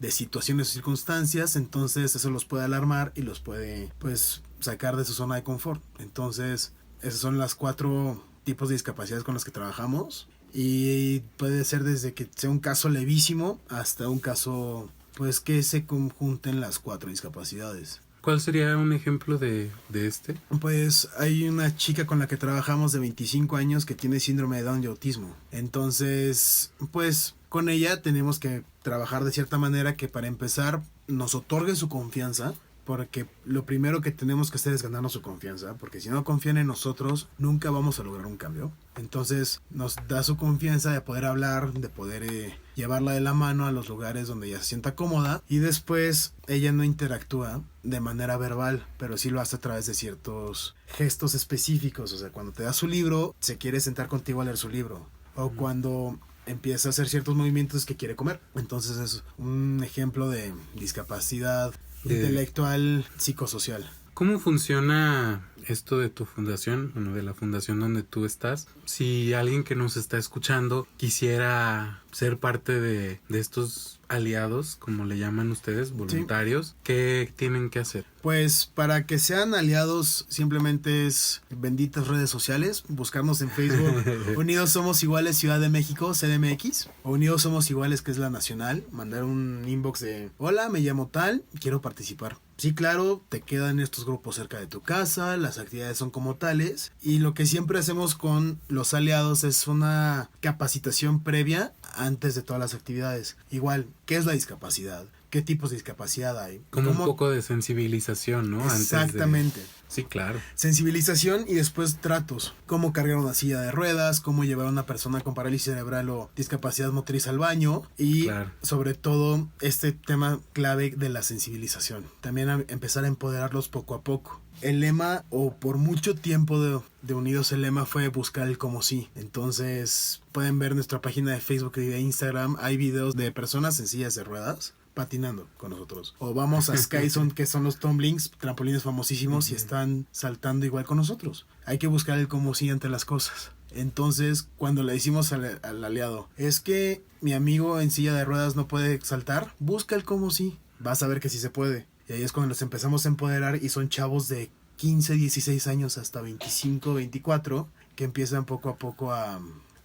situaciones o circunstancias. Entonces eso los puede alarmar y los puede pues sacar de su zona de confort. Entonces esas son las 4 tipos de discapacidades con las que trabajamos, y puede ser desde que sea un caso levísimo hasta un caso pues que se conjunten las 4 discapacidades. ¿Cuál sería un ejemplo de este? Pues hay una chica con la que trabajamos de 25 años que tiene síndrome de Down y autismo. Entonces, pues con ella tenemos que trabajar de cierta manera que para empezar nos otorgue su confianza, porque lo primero que tenemos que hacer es ganarnos su confianza, porque si no confían en nosotros nunca vamos a lograr un cambio. Entonces nos da su confianza de poder hablar, de poder llevarla de la mano a los lugares donde ella se sienta cómoda, y después ella no interactúa de manera verbal, pero sí lo hace a través de ciertos gestos específicos. O sea, cuando te da su libro, se quiere sentar contigo a leer su libro, o cuando empieza a hacer ciertos movimientos que quiere comer. Entonces es un ejemplo de discapacidad intelectual psicosocial. ¿Cómo funciona esto de tu fundación, bueno, de la fundación donde tú estás? Si alguien que nos está escuchando quisiera ser parte de estos aliados, como le llaman ustedes, voluntarios, sí, ¿qué tienen que hacer? Pues para que sean aliados simplemente es benditas redes sociales, buscarnos en Facebook Unidos Somos Iguales Ciudad de México, CDMX, o Unidos Somos Iguales, que es la nacional, mandar un inbox de hola, me llamo tal, quiero participar. Sí, claro, te quedan estos grupos cerca de tu casa, las actividades son como tales, y lo que siempre hacemos con los aliados es una capacitación previa antes de todas las actividades. Igual, ¿qué es la discapacidad? ¿Qué tipos de discapacidad hay? Como un poco de sensibilización, ¿no? Exactamente. Sí, claro. Sensibilización y después tratos. Cómo cargar una silla de ruedas, cómo llevar a una persona con parálisis cerebral o discapacidad motriz al baño, y claro, sobre todo este tema clave de la sensibilización. También empezar a empoderarlos poco a poco. el lema, o por mucho tiempo de Unidos, el lema fue buscar el como sí. Entonces pueden ver nuestra página de Facebook y de Instagram. Hay videos de personas en sillas de ruedas patinando con nosotros. O vamos a Skyzone, que son los tumblings, trampolines famosísimos, y están saltando igual con nosotros. Hay que buscar el como sí ante las cosas. Entonces, cuando le decimos al aliado, es que mi amigo en silla de ruedas no puede saltar, busca el como sí. Vas a ver que sí se puede. Y ahí es cuando nos empezamos a empoderar, y son chavos de 15, 16 años hasta 25, 24, que empiezan poco a poco a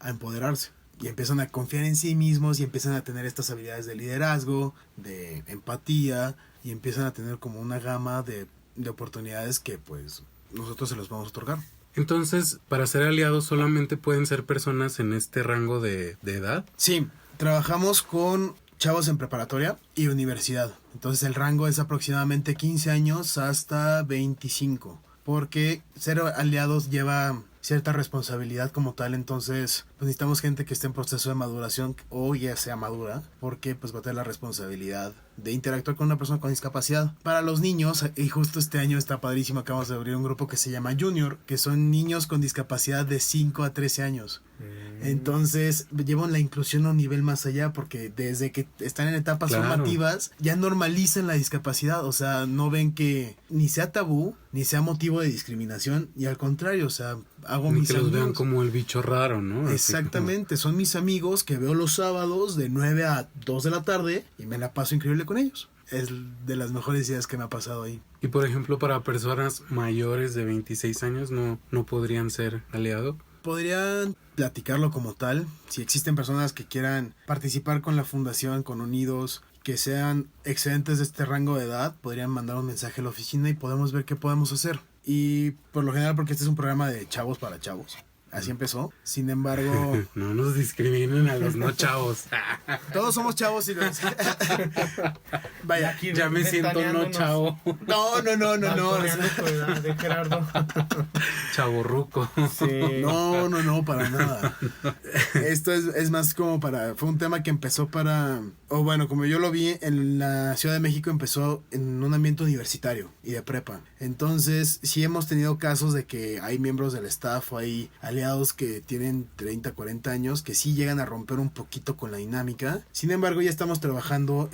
empoderarse. Y empiezan a confiar en sí mismos, y empiezan a tener estas habilidades de liderazgo, de empatía, y empiezan a tener como una gama de oportunidades que pues nosotros se los vamos a otorgar. Entonces, para ser aliados solamente pueden ser personas en este rango de edad. Sí, trabajamos con chavos en preparatoria y universidad. Entonces el rango es aproximadamente 15 años hasta 25. Porque ser aliados lleva cierta responsabilidad como tal. Entonces pues necesitamos gente que esté en proceso de maduración o ya sea madura, porque pues va a tener la responsabilidad de interactuar con una persona con discapacidad. Para los niños, y justo este año está padrísimo, acabamos de abrir un grupo que se llama Junior, que son niños con discapacidad de 5 a 13 años. Entonces llevan la inclusión a un nivel más allá, porque desde que están en etapas formativas ya normalizan la discapacidad. O sea, no ven que ni sea tabú ni sea motivo de discriminación, y al contrario, o sea, hago Ni mis que los amigos vean como el bicho raro, ¿no? Exactamente, son mis amigos que veo los sábados de 9 a 2 de la tarde y me la paso increíble con ellos. Es de las mejores ideas que me ha pasado ahí. Y por ejemplo, para personas mayores de 26 años no podrían ser aliados. Podrían platicarlo como tal. Si existen personas que quieran participar con la fundación, con Unidos, que sean excedentes de este rango de edad, podrían mandar un mensaje a la oficina y podemos ver qué podemos hacer. Y por lo general, porque este es un programa de chavos para chavos, así empezó. Sin embargo, no nos discriminen a los no chavos. todos somos chavos y los... Vaya, Aquí ya me siento no chavo. No. De Gerardo. Chavorruco. Sí. No, para nada. Esto es más como fue un tema que empezó como yo lo vi en la Ciudad de México, empezó en un ambiente universitario y de prepa. Entonces, sí hemos tenido casos de que hay miembros del staff o hay aliados que tienen 30, 40 años que sí llegan a romper un poquito con la dinámica. Sin embargo, ya estamos trabajando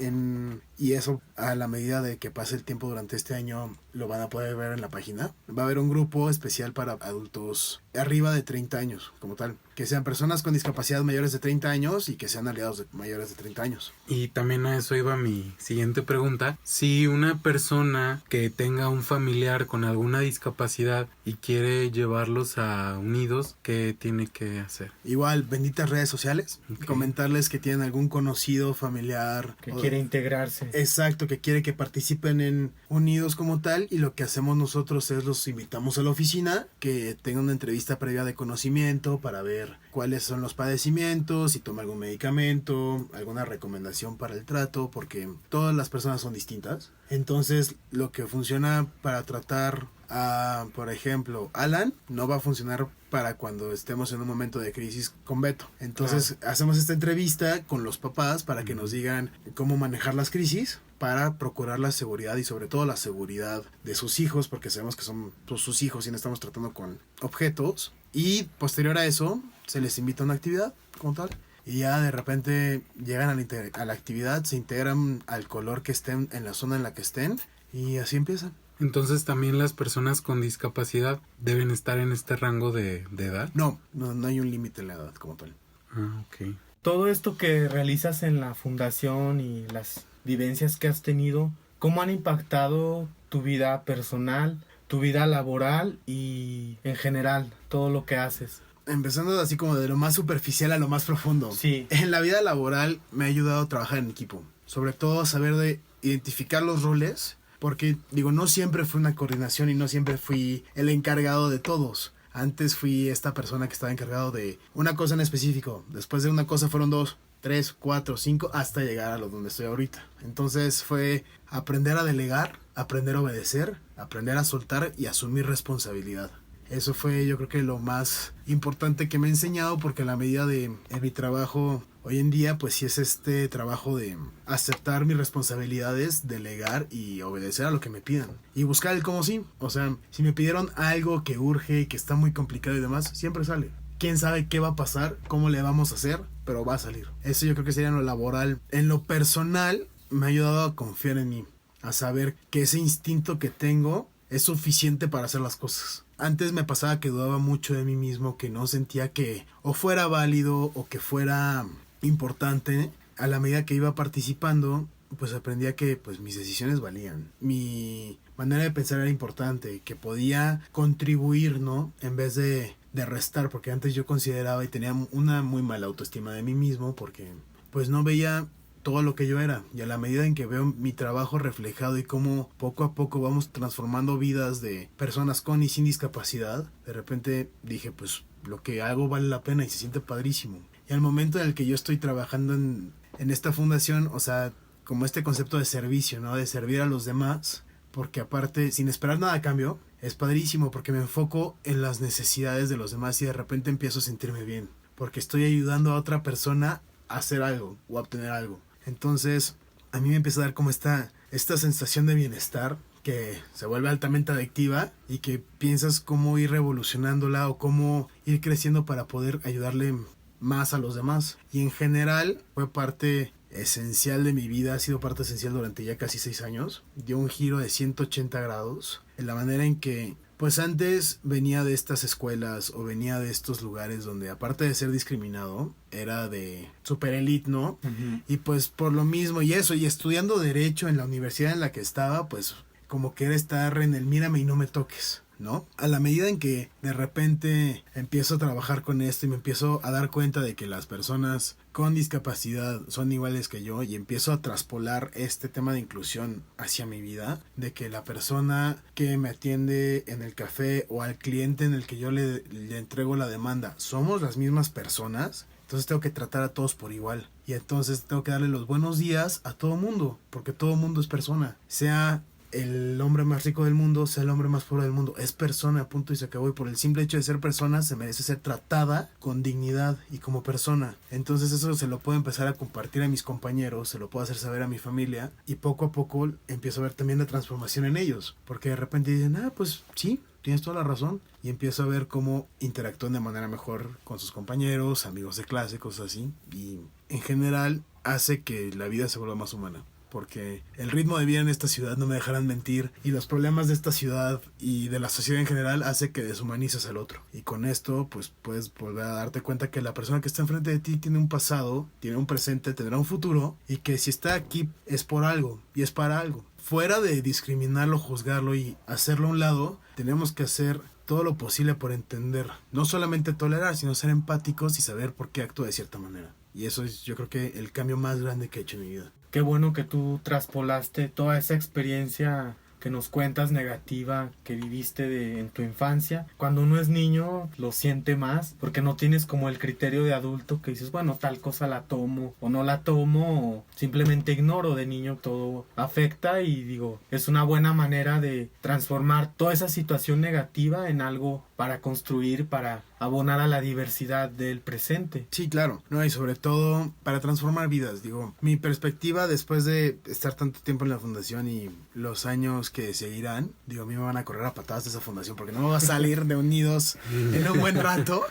y eso a la medida de que pase el tiempo durante este año lo van a poder ver en la página. Va a haber un grupo especial para adultos arriba de 30 años, como tal. Que sean personas con discapacidad mayores de 30 años y que sean aliados mayores de 30 años. Y también a eso iba mi siguiente pregunta. Si una persona que tenga un familiar con alguna discapacidad y quiere llevarlos a Unidos, ¿qué tiene que hacer? Igual, benditas redes sociales. Okay. Comentarles que tienen algún conocido, familiar. Que quiere integrarse. Exacto, que quiere que participen en Unidos como tal. Y lo que hacemos nosotros es los invitamos a la oficina, que tengan una entrevista previa de conocimiento para ver cuáles son los padecimientos, si toma algún medicamento, alguna recomendación para el trato, porque todas las personas son distintas. Entonces, lo que funciona para tratar a, por ejemplo, Alan, no va a funcionar para cuando estemos en un momento de crisis con Beto. Entonces, hacemos esta entrevista con los papás para que nos digan cómo manejar las crisis, para procurar la seguridad y sobre todo la seguridad de sus hijos, porque sabemos que son sus hijos y no estamos tratando con objetos. Y posterior a eso, se les invita a una actividad como tal. Y ya de repente llegan a la actividad, se integran al color que estén en la zona en la que estén y así empiezan. Entonces también las personas con discapacidad deben estar en este rango de edad. No hay un límite en la edad como tal. Ok. Todo esto que realizas en la fundación y las vivencias que has tenido, ¿cómo han impactado tu vida personal, tu vida laboral y en general todo lo que haces? Empezando así como de lo más superficial a lo más profundo. Sí. En la vida laboral me ha ayudado a trabajar en equipo. Sobre todo a saber de identificar los roles. Porque, no siempre fue una coordinación y no siempre fui el encargado de todos. Antes fui esta persona que estaba encargado de una cosa en específico. Después de una cosa fueron 2, 3, 4, 5, hasta llegar a lo donde estoy ahorita. Entonces fue aprender a delegar, aprender a obedecer, aprender a soltar y asumir responsabilidad. Eso fue, yo creo que lo más importante que me ha enseñado, porque a la medida de mi trabajo hoy en día pues sí es este trabajo de aceptar mis responsabilidades, delegar y obedecer a lo que me pidan. Y buscar el cómo sí. O sea, si me pidieron algo que urge y que está muy complicado y demás, siempre sale. Quién sabe qué va a pasar, cómo le vamos a hacer, pero va a salir. Eso yo creo que sería en lo laboral. En lo personal, me ha ayudado a confiar en mí, a saber que ese instinto que tengo es suficiente para hacer las cosas. Antes me pasaba que dudaba mucho de mí mismo, que no sentía que o fuera válido o que fuera importante. A la medida que iba participando, pues aprendía que pues mis decisiones valían. Mi manera de pensar era importante, que podía contribuir, ¿no? En vez de restar, porque antes yo consideraba y tenía una muy mala autoestima de mí mismo, porque pues no veía todo lo que yo era. Y a la medida en que veo mi trabajo reflejado y cómo poco a poco vamos transformando vidas de personas con y sin discapacidad, de repente dije, pues lo que hago vale la pena y se siente padrísimo. Y al momento en el que yo estoy trabajando en esta fundación, o sea, como este concepto de servicio, ¿no? De servir a los demás, porque aparte, sin esperar nada a cambio, es padrísimo porque me enfoco en las necesidades de los demás y de repente empiezo a sentirme bien, porque estoy ayudando a otra persona a hacer algo o a obtener algo. Entonces, a mí me empieza a dar como esta sensación de bienestar que se vuelve altamente adictiva y que piensas cómo ir revolucionándola o cómo ir creciendo para poder ayudarle más a los demás. Y en general fue parte esencial de mi vida, ha sido parte esencial durante ya casi 6 años. Dio un giro de 180 grados en la manera en que pues antes venía de estas escuelas o venía de estos lugares donde aparte de ser discriminado era de super elite, ¿no? Uh-huh. Y pues por lo mismo y estudiando derecho en la universidad en la que estaba, pues como que era estar en el mírame y no me toques, ¿no? A la medida en que de repente empiezo a trabajar con esto y me empiezo a dar cuenta de que las personas con discapacidad son iguales que yo y empiezo a traspolar este tema de inclusión hacia mi vida, de que la persona que me atiende en el café o al cliente en el que yo le entrego la demanda somos las mismas personas, entonces tengo que tratar a todos por igual y entonces tengo que darle los buenos días a todo mundo, porque todo mundo es persona, sea el hombre más rico del mundo, sea el hombre más pobre del mundo, es persona, punto y se acabó. Y por el simple hecho de ser persona se merece ser tratada con dignidad y como persona. Entonces eso se lo puedo empezar a compartir a mis compañeros, se lo puedo hacer saber a mi familia y poco a poco empiezo a ver también la transformación en ellos, porque de repente dicen, pues sí, tienes toda la razón, y empiezo a ver cómo interactúan de manera mejor con sus compañeros, amigos de clase, cosas así, y en general hace que la vida se vuelva más humana. Porque el ritmo de vida en esta ciudad, no me dejarán mentir, y los problemas de esta ciudad y de la sociedad en general hace que deshumanices al otro. Y con esto, pues puedes volver a darte cuenta que la persona que está enfrente de ti tiene un pasado, tiene un presente, tendrá un futuro, y que si está aquí es por algo, y es para algo. Fuera de discriminarlo, juzgarlo y hacerlo a un lado, tenemos que hacer todo lo posible por entender, no solamente tolerar, sino ser empáticos y saber por qué actúa de cierta manera. Y eso es, yo creo que el cambio más grande que he hecho en mi vida. Qué bueno que tú traspolaste toda esa experiencia que nos cuentas negativa que viviste en tu infancia. Cuando uno es niño lo siente más porque no tienes como el criterio de adulto que dices, bueno, tal cosa la tomo o no la tomo o simplemente ignoro. De niño todo afecta y digo, es una buena manera de transformar toda esa situación negativa en algo para construir, para abonar a la diversidad del presente. Sí, claro, no, y sobre todo para transformar vidas. Digo, mi perspectiva después de estar tanto tiempo en la fundación y los años que seguirán, digo, a mí me van a correr a patadas de esa fundación porque no me va a salir de unidos en un buen rato.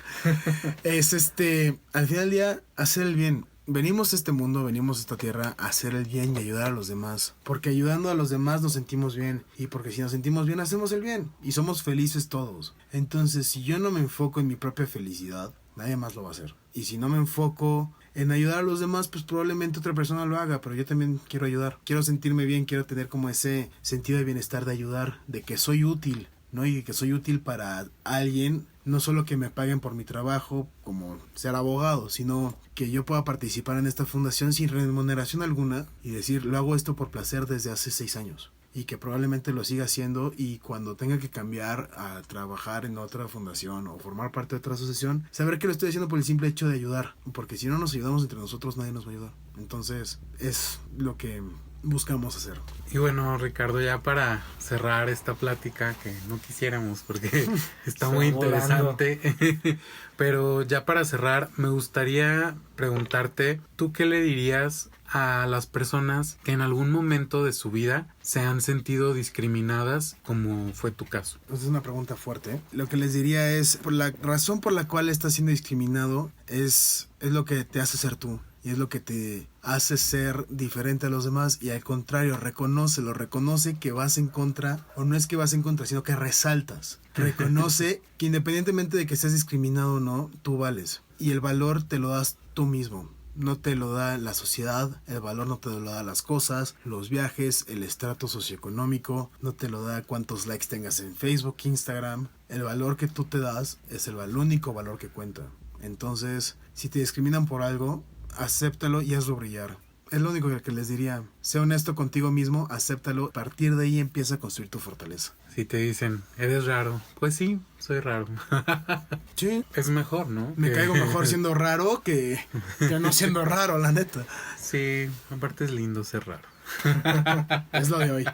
Es al final del día, hacer el bien. Venimos a este mundo, venimos a esta tierra a hacer el bien y ayudar a los demás. Porque ayudando a los demás nos sentimos bien. Y porque si nos sentimos bien, hacemos el bien. Y somos felices todos. Entonces, si yo no me enfoco en mi propia felicidad, nadie más lo va a hacer. Y si no me enfoco en ayudar a los demás, pues probablemente otra persona lo haga. Pero yo también quiero ayudar. Quiero sentirme bien, quiero tener como ese sentido de bienestar, de ayudar, de que soy útil, ¿no? Y que soy útil para alguien. No solo que me paguen por mi trabajo, como ser abogado, sino que yo pueda participar en esta fundación sin remuneración alguna y decir, lo hago esto por placer desde hace 6 años. Y que probablemente lo siga haciendo y cuando tenga que cambiar a trabajar en otra fundación o formar parte de otra asociación, saber que lo estoy haciendo por el simple hecho de ayudar. Porque si no nos ayudamos entre nosotros, nadie nos va a ayudar. Entonces, es lo que buscamos hacer. Y bueno, Ricardo, ya para cerrar esta plática, que no quisiéramos porque está muy interesante, pero ya para cerrar, me gustaría preguntarte, ¿tú qué le dirías a las personas que en algún momento de su vida se han sentido discriminadas, como fue tu caso? Esa es una pregunta fuerte. Lo que les diría es, por la razón por la cual estás siendo discriminado es lo que te hace ser tú. Y es lo que te hace ser diferente a los demás. Y al contrario, reconoce que vas en contra. O no es que vas en contra, sino que resaltas. Reconoce que independientemente de que seas discriminado o no, tú vales. Y el valor te lo das tú mismo. No te lo da la sociedad, el valor no te lo da las cosas, los viajes, el estrato socioeconómico, no te lo da cuántos likes tengas en Facebook, Instagram. El valor que tú te das es el único valor que cuenta. Entonces, si te discriminan por algo, acéptalo y hazlo brillar. Es lo único que les diría. Sé honesto contigo mismo, acéptalo. A partir de ahí empieza a construir tu fortaleza. Si te dicen, eres raro, pues sí, soy raro. Sí. Es mejor, ¿no? Me caigo mejor siendo raro que no siendo raro, la neta. Sí, aparte es lindo ser raro. Es lo de hoy.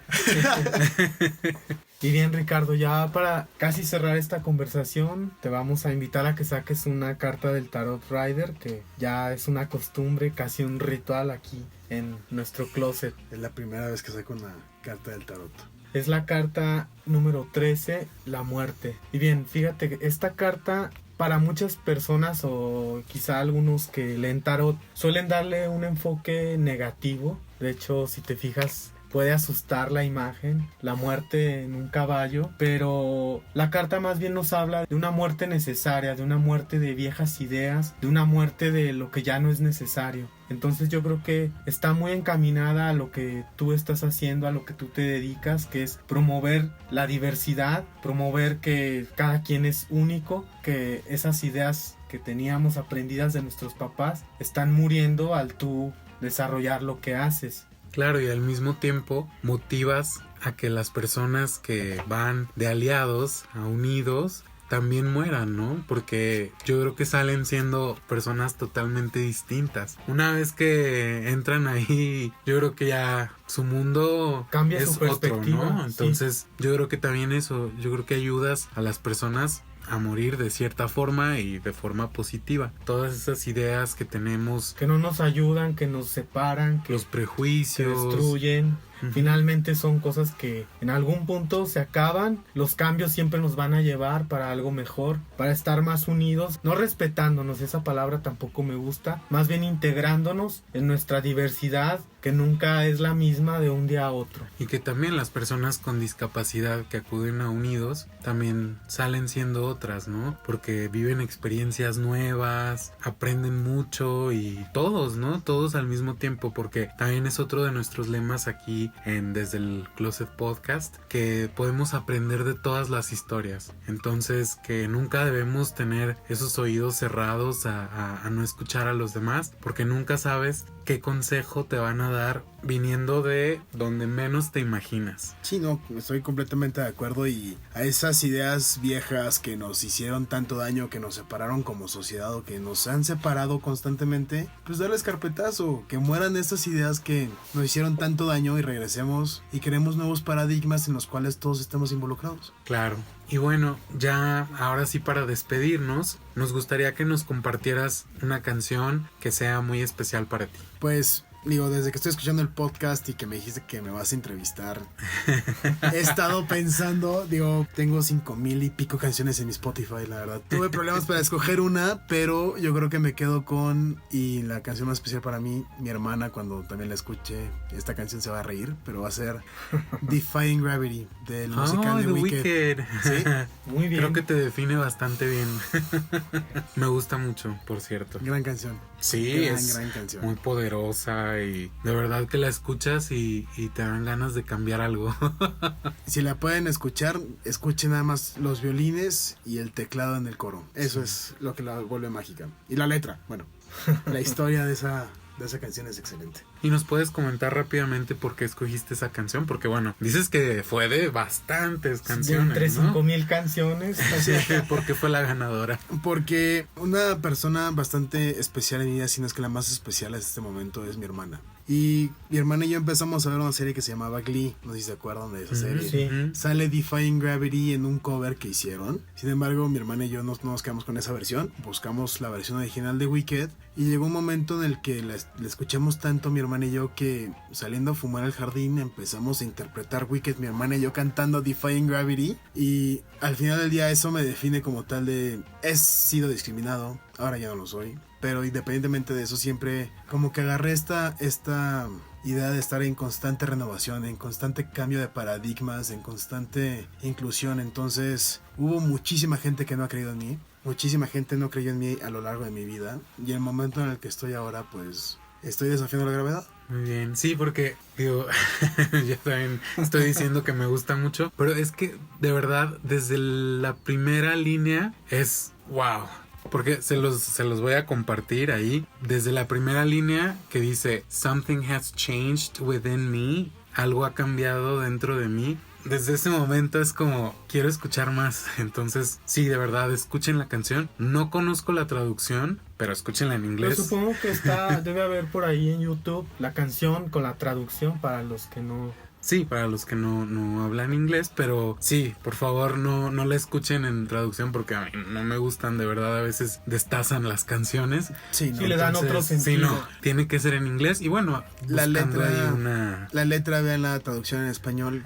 Y bien, Ricardo, ya para casi cerrar esta conversación, te vamos a invitar a que saques una carta del Tarot Rider, que ya es una costumbre, casi un ritual aquí en nuestro closet. Es la primera vez que saco una carta del tarot. Es la carta número 13, la muerte. Y bien, fíjate que esta carta, para muchas personas o quizá algunos que leen tarot, suelen darle un enfoque negativo. De hecho, si te fijas, puede asustar la imagen, la muerte en un caballo, pero la carta más bien nos habla de una muerte necesaria, de una muerte de viejas ideas, de una muerte de lo que ya no es necesario. Entonces yo creo que está muy encaminada a lo que tú estás haciendo, a lo que tú te dedicas, que es promover la diversidad, promover que cada quien es único, que esas ideas que teníamos aprendidas de nuestros papás están muriendo al tú desarrollar lo que haces. Claro, y al mismo tiempo motivas a que las personas que van de aliados a unidos también mueran, ¿no? Porque yo creo que salen siendo personas totalmente distintas. Una vez que entran ahí, yo creo que ya su mundo cambia es su perspectiva, otro, ¿no? Entonces, sí. Yo creo que también eso, yo creo que ayudas a las personas a morir de cierta forma y de forma positiva. Todas esas ideas que tenemos, que no nos ayudan, que nos separan, que los prejuicios, que destruyen, finalmente son cosas que en algún punto se acaban. Los cambios siempre nos van a llevar para algo mejor, para estar más unidos, no respetándonos, esa palabra tampoco me gusta, más bien integrándonos en nuestra diversidad, que nunca es la misma de un día a otro. Y que también las personas con discapacidad que acuden a Unidos también salen siendo otras, ¿no? Porque viven experiencias nuevas, aprenden mucho y todos, ¿no? Todos al mismo tiempo, porque también es otro de nuestros lemas aquí en Desde el Closet Podcast, que podemos aprender de todas las historias. Entonces, que nunca debemos tener esos oídos cerrados a no escuchar a los demás, porque nunca sabes qué consejo te van a dar viniendo de donde menos te imaginas. Sí, no, estoy completamente de acuerdo, y a esas ideas viejas que nos hicieron tanto daño, que nos separaron como sociedad o que nos han separado constantemente, pues darles carpetazo, que mueran esas ideas que nos hicieron tanto daño y regresemos y creemos nuevos paradigmas en los cuales todos estemos involucrados. Claro. Y bueno, ya ahora sí, para despedirnos, nos gustaría que nos compartieras una canción que sea muy especial para ti. Pues digo, desde que estoy escuchando el podcast y que me dijiste que me vas a entrevistar, he estado pensando, digo, tengo 5,000 y pico canciones en mi Spotify, la verdad. Tuve problemas para escoger una, pero yo creo que me quedo con, y la canción más especial para mí, mi hermana cuando también la escuche, esta canción se va a reír, pero va a ser Defying Gravity, del musical The The Wicked. ¿Sí? Muy bien. Creo que te define bastante bien. Me gusta mucho, por cierto. Gran canción. Sí, gran canción. Muy poderosa y de verdad que la escuchas y te dan ganas de cambiar algo. Si la pueden escuchar, escuchen nada más los violines y el teclado en el coro. Eso es lo que la vuelve mágica. Y la letra, bueno, la historia de esa canción es excelente. ¿Y nos puedes comentar rápidamente por qué escogiste esa canción? Porque bueno, dices que fue de bastantes canciones, de entre ¿no? 5,000 canciones. Sí, ¿por qué fue la ganadora? Porque una persona bastante especial en mi vida, si no es que la más especial en este momento, es mi hermana. Y mi hermana y yo empezamos a ver una serie que se llamaba Glee. No sé si se acuerdan de esa serie. Sí. Sale Defying Gravity en un cover que hicieron. Sin embargo, mi hermana y yo no nos quedamos con esa versión. Buscamos la versión original de Wicked. Y llegó un momento en el que la escuchamos tanto mi hermana y yo que saliendo a fumar al jardín empezamos a interpretar Wicked, mi hermana y yo cantando Defying Gravity. Y al final del día eso me define como tal de... He sido discriminado, ahora ya no lo soy. Pero independientemente de eso, siempre como que agarré esta idea de estar en constante renovación, en constante cambio de paradigmas, en constante inclusión. Entonces hubo muchísima gente que no ha creído en mí, muchísima gente no creyó en mí a lo largo de mi vida. Y el momento en el que estoy ahora, pues estoy desafiando la gravedad. Muy bien, sí, porque digo, yo también estoy diciendo que me gusta mucho, pero es que de verdad desde la primera línea es wow. Porque se los voy a compartir ahí. Desde la primera línea que dice Something has changed within me. Algo ha cambiado dentro de mí. Desde ese momento es como quiero escuchar más. Entonces sí, de verdad, escuchen la canción. No conozco la traducción, pero escúchenla en inglés. Yo supongo que debe haber por ahí en YouTube la canción con la traducción para los que no... Sí, para los que no hablan inglés, pero sí, por favor no la escuchen en traducción porque a mí no me gustan, de verdad, a veces destazan las canciones. Sí, le dan otro sentido. Sí, no, tiene que ser en inglés y bueno, la letra, vean la traducción en español.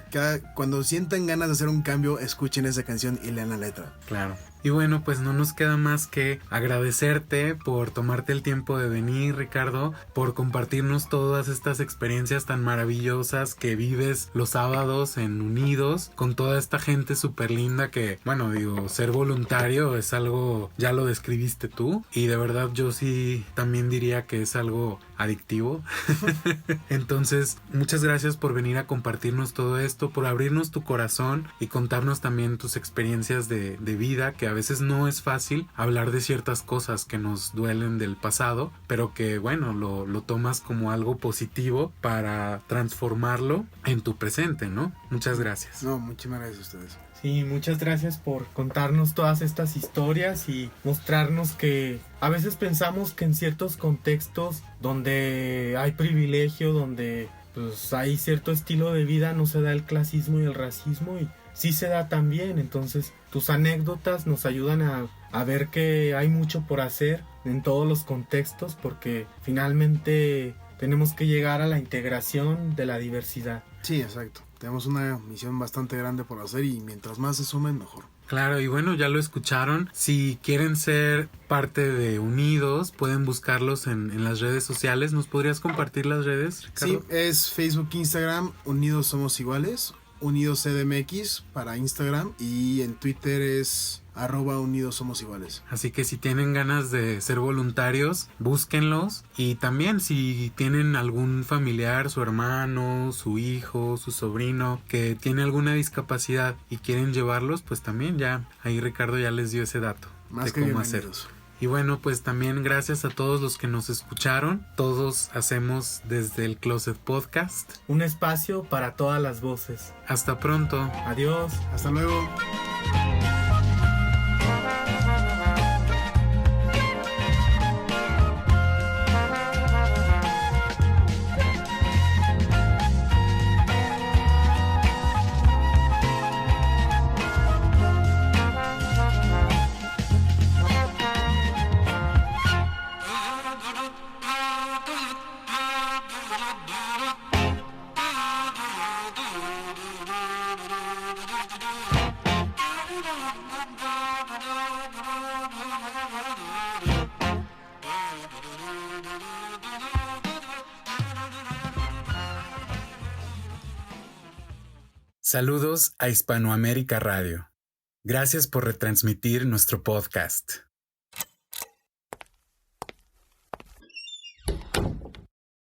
Cuando sientan ganas de hacer un cambio, escuchen esa canción y lean la letra. Claro. Y bueno, pues no nos queda más que agradecerte por tomarte el tiempo de venir, Ricardo, por compartirnos todas estas experiencias tan maravillosas que vives los sábados en Unidos con toda esta gente súper linda que, bueno, digo, ser voluntario es algo, ya lo describiste tú, y de verdad yo sí también diría que es algo adictivo. Entonces, muchas gracias por venir a compartirnos todo esto, por abrirnos tu corazón y contarnos también tus experiencias de vida, que a veces no es fácil hablar de ciertas cosas que nos duelen del pasado, pero que bueno, lo tomas como algo positivo para transformarlo en tu presente, ¿no? Muchas gracias. No, muchísimas gracias a ustedes. Sí, muchas gracias por contarnos todas estas historias y mostrarnos que a veces pensamos que en ciertos contextos donde hay privilegio, donde pues hay cierto estilo de vida, no se da el clasismo y el racismo, y sí se da también. Entonces tus anécdotas nos ayudan a ver que hay mucho por hacer en todos los contextos, porque finalmente tenemos que llegar a la integración de la diversidad. Sí, exacto. Tenemos una misión bastante grande por hacer y mientras más se sumen, mejor. Claro, y bueno, ya lo escucharon. Si quieren ser parte de Unidos, pueden buscarlos en las redes sociales. ¿Nos podrías compartir las redes, Ricardo? Sí, es Facebook, Instagram, Unidos Somos Iguales, Unidos CDMX para Instagram, y en Twitter es @Unidos Somos Iguales. Así que si tienen ganas de ser voluntarios, búsquenlos. Y también si tienen algún familiar, su hermano, su hijo, su sobrino, que tiene alguna discapacidad y quieren llevarlos, pues también ya, ahí Ricardo ya les dio ese dato Más de que cómo hacer. Y bueno, pues también gracias a todos los que nos escucharon. Todos hacemos desde el Closet Podcast un espacio para todas las voces. Hasta pronto. Adiós. Hasta luego. Saludos a Hispanoamérica Radio. Gracias por retransmitir nuestro podcast.